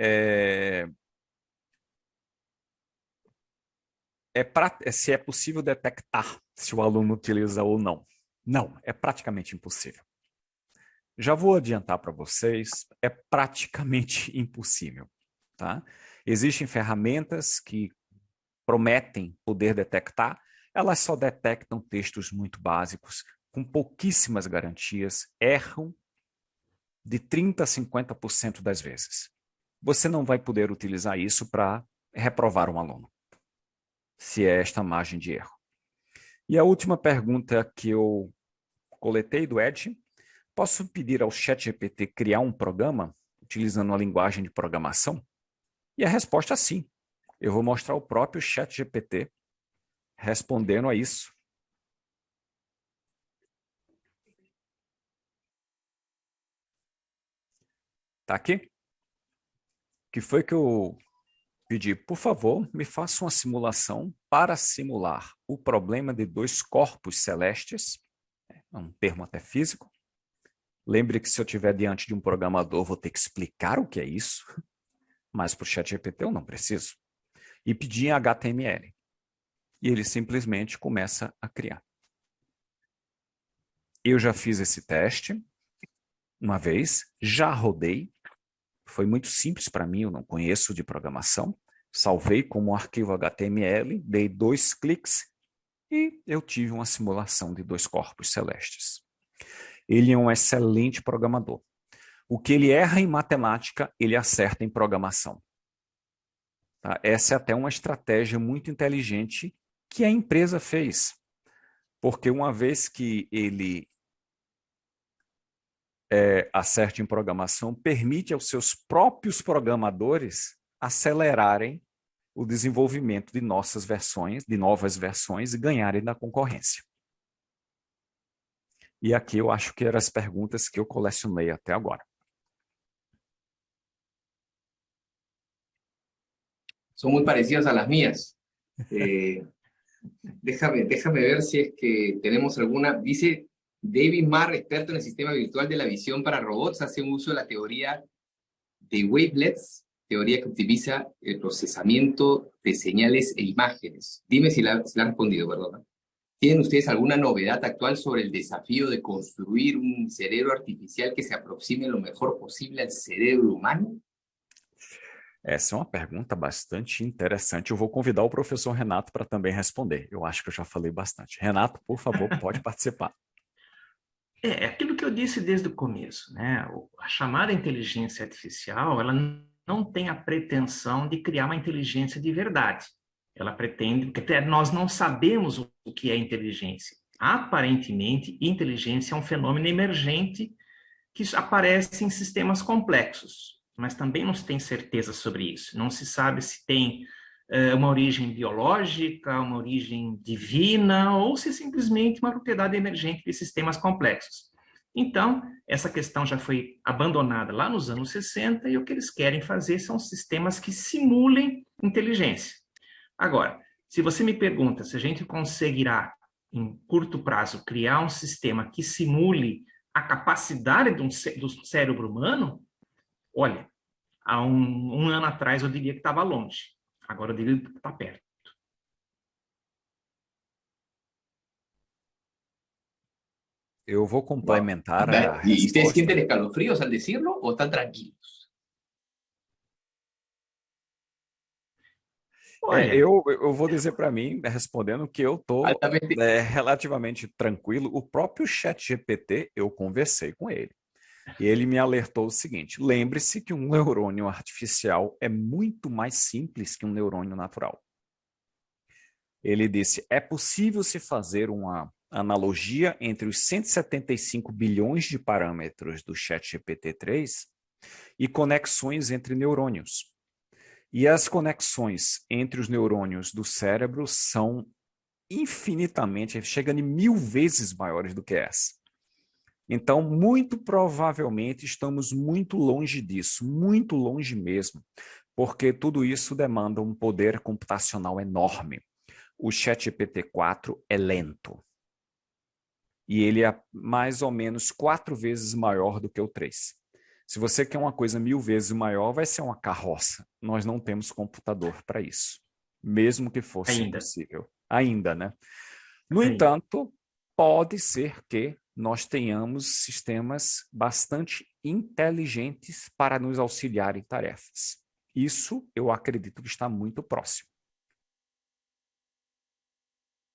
[SPEAKER 4] se é possível detectar se o aluno utiliza ou não? Não, é praticamente impossível. Já vou adiantar para vocês, é praticamente impossível, tá? Existem ferramentas que prometem poder detectar, elas só detectam textos muito básicos, com pouquíssimas garantias, erram de 30% a 50% das vezes. Você não vai poder utilizar isso para reprovar um aluno, se é esta margem de erro. E a última pergunta que eu coletei do Ed: posso pedir ao ChatGPT criar um programa utilizando uma linguagem de programação? E a resposta é sim. Eu vou mostrar o próprio ChatGPT respondendo a isso. Tá aqui? O que foi que eu pedi? Por favor, me faça uma simulação para simular o problema de dois corpos celestes. É um termo até físico. Lembre que se eu estiver diante de um programador, vou ter que explicar o que é isso. Mas para o ChatGPT eu não preciso. E pedi em HTML. E ele simplesmente começa a criar. Eu já fiz esse teste uma vez, já rodei. Foi muito simples para mim, eu não conheço de programação. Salvei como um arquivo HTML, dei 2 cliques e eu tive uma simulação de dois corpos celestes. Ele é um excelente programador. O que ele erra em matemática, ele acerta em programação. Tá? Essa é até uma estratégia muito inteligente que a empresa fez. Porque uma vez que ele acerta em programação, permite aos seus próprios programadores acelerarem o desenvolvimento de novas versões e ganharem da concorrência. E aqui eu acho que eram as perguntas que eu colecionei até agora.
[SPEAKER 2] Son muy parecidas a las mías. Déjame ver si es que tenemos alguna. Dice David Marr, experto en el sistema virtual de la visión para robots, hace un uso de la teoría de wavelets, teoría que utiliza el procesamiento de señales e imágenes. Dime si la han respondido, perdón. ¿Tienen ustedes alguna novedad actual sobre el desafío de construir un cerebro artificial que se aproxime lo mejor posible al cerebro humano?
[SPEAKER 4] Essa é uma pergunta bastante interessante. Eu vou convidar o professor Renato para também responder. Eu acho que eu já falei bastante. Renato, por favor, pode participar.
[SPEAKER 3] É aquilo que eu disse desde o começo, né? A chamada inteligência artificial, ela não tem a pretensão de criar uma inteligência de verdade. Ela pretende, porque até nós não sabemos o que é inteligência. Aparentemente, inteligência é um fenômeno emergente que aparece em sistemas complexos, mas também não se tem certeza sobre isso. Não se sabe se tem uma origem biológica, uma origem divina, ou se é simplesmente uma propriedade emergente de sistemas complexos. Então, essa questão já foi abandonada lá nos anos 60 e o que eles querem fazer são sistemas que simulem inteligência. Agora, se você me pergunta se a gente conseguirá, em curto prazo, criar um sistema que simule a capacidade do cérebro humano, olha, há um ano atrás eu diria que estava longe. Agora eu diria que está perto.
[SPEAKER 4] Eu vou complementar a
[SPEAKER 2] ¿Y ustedes
[SPEAKER 4] resposta.
[SPEAKER 2] sienten escalofríos al decirlo o están tranquilos?
[SPEAKER 3] Olha,
[SPEAKER 4] eu vou dizer para mim, respondendo, que eu estou
[SPEAKER 2] Altamente.
[SPEAKER 4] relativamente tranquilo. O próprio ChatGPT, eu conversei com ele. E ele me alertou o seguinte: lembre-se que um neurônio artificial é muito mais simples que um neurônio natural. Ele disse: é possível se fazer uma analogia entre os 175 bilhões de parâmetros do ChatGPT-3 e conexões entre neurônios. E as conexões entre os neurônios do cérebro são infinitamente, chegando em 1000 vezes maiores do que essa. Então, muito provavelmente, estamos muito longe disso, muito longe mesmo, porque tudo isso demanda um poder computacional enorme. O ChatGPT-4 é lento. E ele é mais ou menos 4 vezes maior do que o 3. Se você quer uma coisa 1000 vezes maior, vai ser uma carroça. Nós não temos computador para isso, mesmo que fosse possível. Ainda, né? No entanto, pode ser que nós tenhamos sistemas bastante inteligentes para nos auxiliar em tarefas. Isso eu acredito que está muito próximo.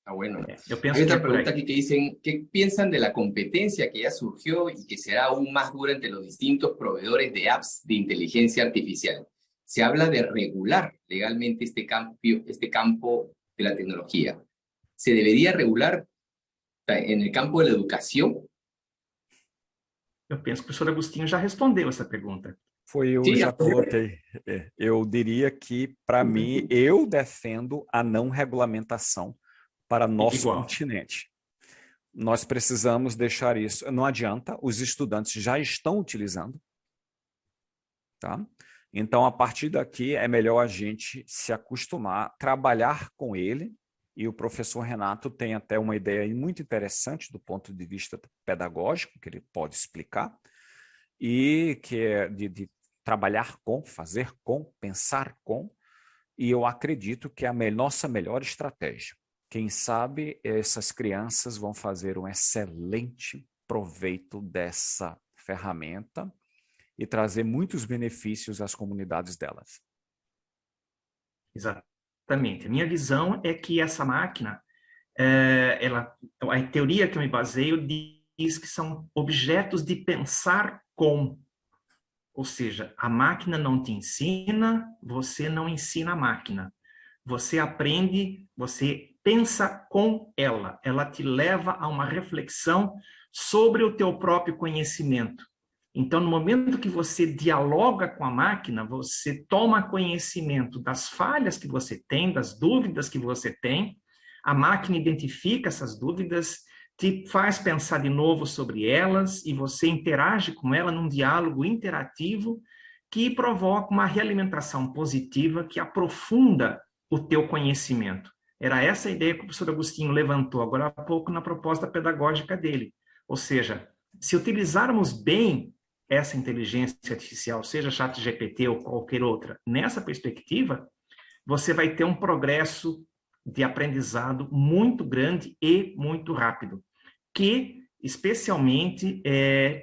[SPEAKER 2] Ah, bueno.
[SPEAKER 3] Yo pienso
[SPEAKER 2] Hay otra
[SPEAKER 3] que
[SPEAKER 2] pregunta aquí que dicen, ¿qué piensan de la competencia que ya surgió y que será aún más dura entre los distintos proveedores de apps de inteligencia artificial? Se habla de regular legalmente este campo de la tecnología. ¿Se debería regular en el campo de la educación?
[SPEAKER 3] Eu penso que o professor Agostinho já respondeu essa pergunta.
[SPEAKER 4] Eu já coloquei. Eu diria que, para mim, eu defendo a não regulamentação para nosso continente. Nós precisamos deixar isso. Não adianta, os estudantes já estão utilizando. Tá? Então, a partir daqui, é melhor a gente se acostumar, trabalhar com ele. E o professor Renato tem até uma ideia muito interessante do ponto de vista pedagógico, que ele pode explicar, e que é de trabalhar com, fazer com, pensar com, e eu acredito que é a nossa melhor estratégia. Quem sabe essas crianças vão fazer um excelente proveito dessa ferramenta e trazer muitos benefícios às comunidades delas.
[SPEAKER 3] Exatamente. A minha visão é que essa máquina, a teoria que eu me baseio diz que são objetos de pensar com. Ou seja, a máquina não te ensina, você não ensina a máquina. Você aprende, você pensa com ela. Ela te leva a uma reflexão sobre o teu próprio conhecimento. Então, no momento que você dialoga com a máquina, você toma conhecimento das falhas que você tem, das dúvidas que você tem, a máquina identifica essas dúvidas, te faz pensar de novo sobre elas e você interage com ela num diálogo interativo que provoca uma realimentação positiva que aprofunda o teu conhecimento. Era essa a ideia que o professor Agostinho levantou agora há pouco na proposta pedagógica dele. Ou seja, se utilizarmos bem essa inteligência artificial, seja ChatGPT ou qualquer outra, nessa perspectiva, você vai ter um progresso de aprendizado muito grande e muito rápido, que especialmente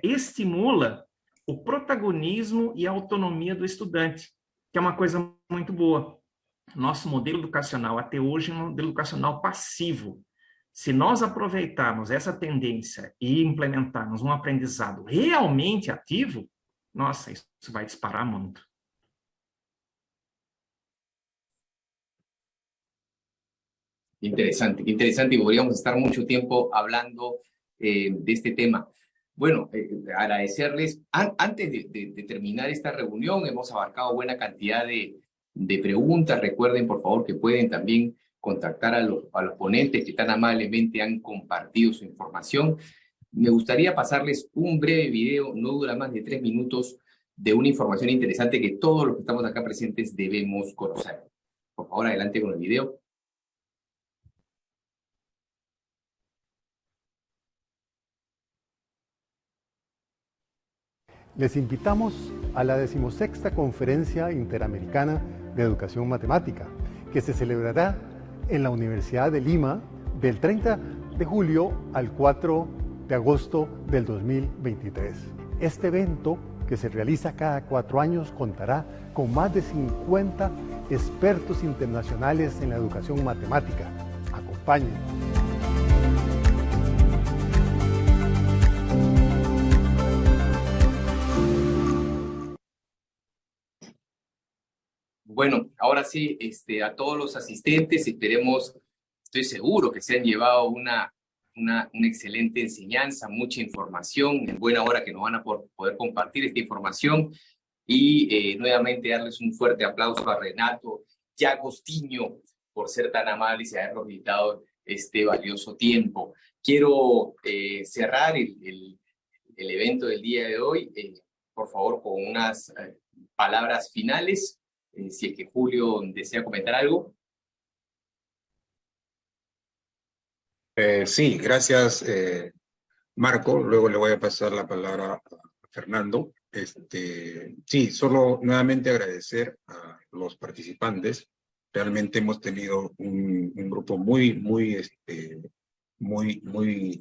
[SPEAKER 3] estimula o protagonismo e a autonomia do estudante, que é uma coisa muito boa. Nosso modelo educacional até hoje é um modelo educacional passivo. Se nós aproveitarmos essa tendência e implementarmos um aprendizado realmente ativo, nossa, isso vai disparar muito.
[SPEAKER 2] Interesante, interesante, y podríamos estar mucho tiempo hablando de este tema. Bueno, agradecerles. Antes de terminar esta reunión, hemos abarcado buena cantidad de preguntas. Recuerden, por favor, que pueden también contactar a los ponentes que tan amablemente han compartido su información. Me gustaría pasarles un breve video, no dura más de 3 minutos, de una información interesante que todos los que estamos acá presentes debemos conocer. Por favor, adelante con el video.
[SPEAKER 5] Les invitamos a la 16ª Conferencia Interamericana de Educación Matemática, que se celebrará en la Universidad de Lima del 30 de julio al 4 de agosto del 2023. Este evento que se realiza cada 4 años, contará con más de 50 expertos internacionales en la educación matemática. Acompáñenos.
[SPEAKER 2] Bueno, ahora sí, a todos los asistentes, estoy seguro que se han llevado una excelente enseñanza, mucha información, en buena hora que nos van a poder compartir esta información, y nuevamente darles un fuerte aplauso a Renato y a Agostinho por ser tan amables y habernos brindado este valioso tiempo. Quiero cerrar el evento del día de hoy, por favor, con unas palabras finales. Si es que Julio desea comentar algo.
[SPEAKER 6] Sí, gracias, Marco. Luego le voy a pasar la palabra a Fernando. Sí, solo nuevamente agradecer a los participantes. Realmente hemos tenido un grupo muy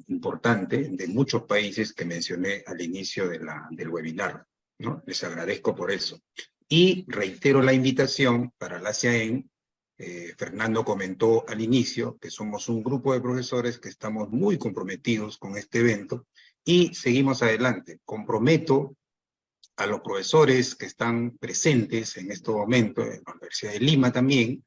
[SPEAKER 6] importante de muchos países que mencioné al inicio del webinar, ¿no? Les agradezco por eso. Y reitero la invitación para la CIAEN. Fernando comentó al inicio que somos un grupo de profesores que estamos muy comprometidos con este evento y seguimos adelante. Comprometo a los profesores que están presentes en este momento, en la Universidad de Lima también,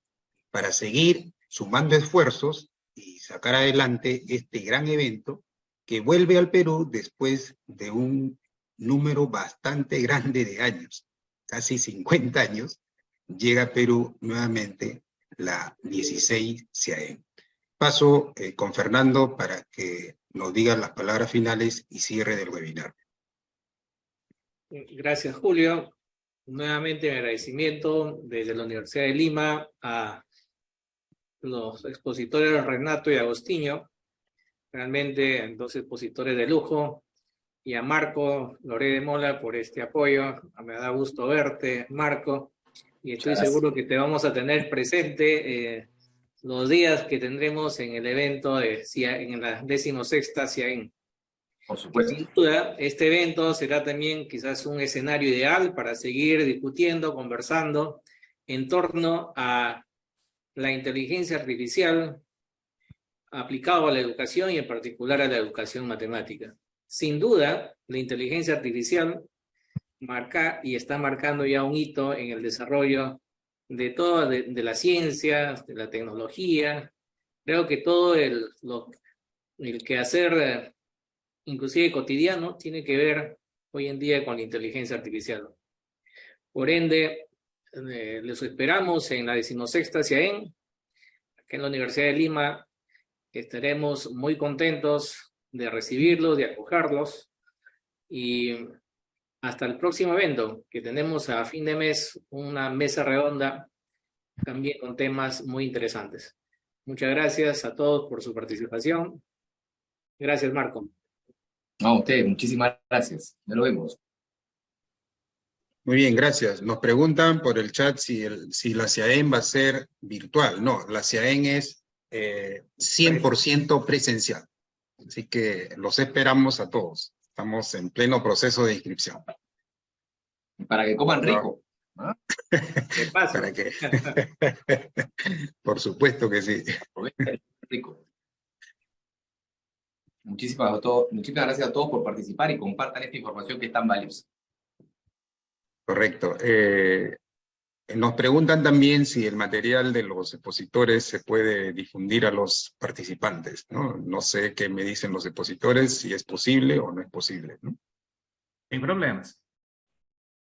[SPEAKER 6] para seguir sumando esfuerzos y sacar adelante este gran evento que vuelve al Perú después de un número bastante grande de años. Casi 50 años, llega a Perú nuevamente la 16 CIAEN. Paso con Fernando para que nos diga las palabras finales y cierre del webinar.
[SPEAKER 1] Gracias, Julio. Nuevamente mi agradecimiento desde la Universidad de Lima a los expositores Renato y Agostinho, realmente 2 expositores de lujo, y a Marco Loré de Mola por este apoyo. Me da gusto verte, Marco, y estoy seguro que te vamos a tener presente los días que tendremos en el evento en la 16ª CIAEN.
[SPEAKER 2] Por supuesto.
[SPEAKER 1] Sin duda, este evento será también quizás un escenario ideal para seguir discutiendo, conversando en torno a la inteligencia artificial aplicado a la educación y en particular a la educación matemática. Sin duda, la inteligencia artificial marca y está marcando ya un hito en el desarrollo de toda de la ciencia, de la tecnología. Creo que todo el quehacer, inclusive cotidiano, tiene que ver hoy en día con la inteligencia artificial. Por ende, les esperamos en la 16ª CIAEN, aquí en la Universidad de Lima. Estaremos muy contentos de recibirlos, de acogerlos, y hasta el próximo evento, que tenemos a fin de mes una mesa redonda también con temas muy interesantes. Muchas gracias a todos por su participación. Gracias, Marco.
[SPEAKER 2] No, a usted, muchísimas gracias. Ya lo vemos.
[SPEAKER 6] Muy bien, gracias. Nos preguntan por el chat si la CIAEN va a ser virtual. No, la CIAEN es 100% presencial. Así que los esperamos a todos. Estamos en pleno proceso de inscripción.
[SPEAKER 2] Para que coman rico.
[SPEAKER 1] ¿Ah? ¿Qué pasa?
[SPEAKER 6] Para que... Por supuesto que sí.
[SPEAKER 2] Rico. Muchísimas gracias a todos por participar y compartan esta información que es tan valiosa.
[SPEAKER 6] Correcto. Nos preguntan también si el material de los expositores se puede difundir a los participantes, ¿no? No sé qué me dicen los expositores, si es posible o no es posible, ¿no?
[SPEAKER 3] Sin problemas.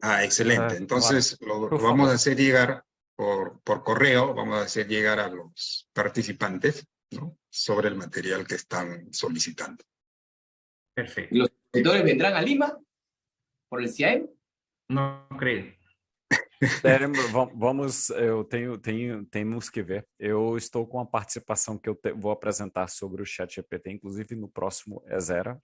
[SPEAKER 6] Ah, excelente. Entonces
[SPEAKER 4] claro.
[SPEAKER 6] lo vamos a hacer llegar por correo, vamos a hacer llegar a los participantes, ¿no? Sobre el material que están solicitando.
[SPEAKER 3] Perfeito.
[SPEAKER 2] ¿Y los expositores vendrán a Lima por el CIAEN?
[SPEAKER 3] Não creio.
[SPEAKER 4] Temos que ver. Eu estou com a participação que eu vou apresentar sobre o ChatGPT, inclusive no próximo Ezera,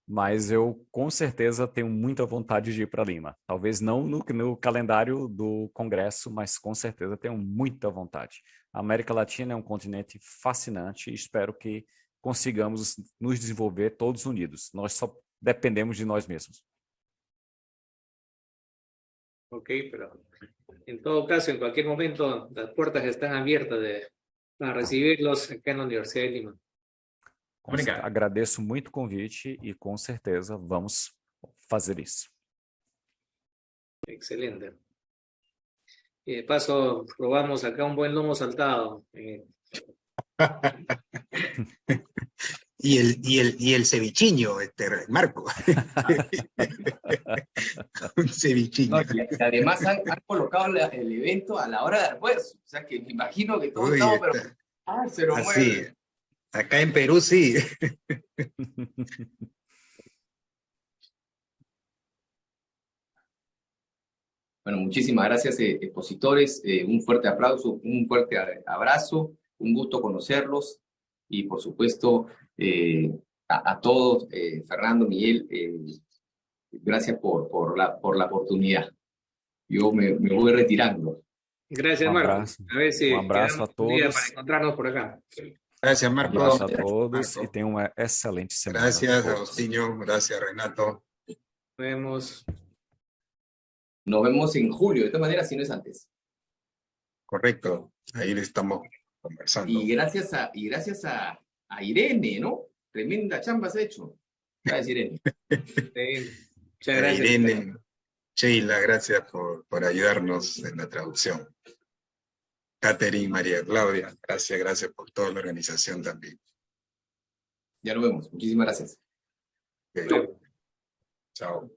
[SPEAKER 4] mas eu com certeza tenho muita vontade de ir para Lima. Talvez não no calendário do Congresso, mas com certeza tenho muita vontade. A América Latina é um continente fascinante e espero que consigamos nos desenvolver todos unidos. Nós só dependemos de nós mesmos.
[SPEAKER 1] Ok, pero en todo caso, en cualquier momento, las puertas están abiertas para recibirlos acá en la Universidad de Lima.
[SPEAKER 3] Obrigado.
[SPEAKER 4] Agradeço muito o convite e com certeza vamos fazer isso.
[SPEAKER 1] Excelente. Y de paso, probamos acá un buen lomo saltado.
[SPEAKER 6] Y el cevichiño, Marco. Un cevichiño.
[SPEAKER 2] No, y además han colocado el evento a la hora de almuerzo. O sea que me imagino que todos
[SPEAKER 6] Uy,
[SPEAKER 2] estamos, pero se lo
[SPEAKER 6] así,
[SPEAKER 2] mueven.
[SPEAKER 6] acá en Perú sí.
[SPEAKER 2] Bueno, muchísimas gracias, expositores. Un fuerte aplauso, un fuerte abrazo, un gusto conocerlos. Y por supuesto, a todos, Fernando, Miguel, gracias por la oportunidad. Yo me voy retirando.
[SPEAKER 1] Gracias,
[SPEAKER 4] Un
[SPEAKER 1] Marco.
[SPEAKER 4] abrazo.
[SPEAKER 1] A ver si
[SPEAKER 4] Un abrazo
[SPEAKER 1] quedamos
[SPEAKER 4] a
[SPEAKER 1] un día
[SPEAKER 4] todos.
[SPEAKER 1] para encontrarnos por acá.
[SPEAKER 6] Gracias,
[SPEAKER 4] Um
[SPEAKER 6] Marco.
[SPEAKER 4] abraço a todos
[SPEAKER 6] Marco.
[SPEAKER 4] e tenham uma excelente semana.
[SPEAKER 6] Gracias,
[SPEAKER 4] todos.
[SPEAKER 6] Agostinho. Gracias, Renato.
[SPEAKER 1] Nos vemos.
[SPEAKER 2] Nos vemos en julio, de todas maneras, si no es antes.
[SPEAKER 6] Correcto. Ahí le estamos conversando.
[SPEAKER 2] Y gracias a Irene, ¿no? Tremenda chamba has hecho. Gracias, Irene.
[SPEAKER 1] Sí, muchas gracias.
[SPEAKER 6] Irene, Sheila, gracias por ayudarnos en la traducción. Catherine, María Claudia, gracias por toda la organización también.
[SPEAKER 2] Ya nos vemos. Muchísimas gracias.
[SPEAKER 6] Ok. Chao.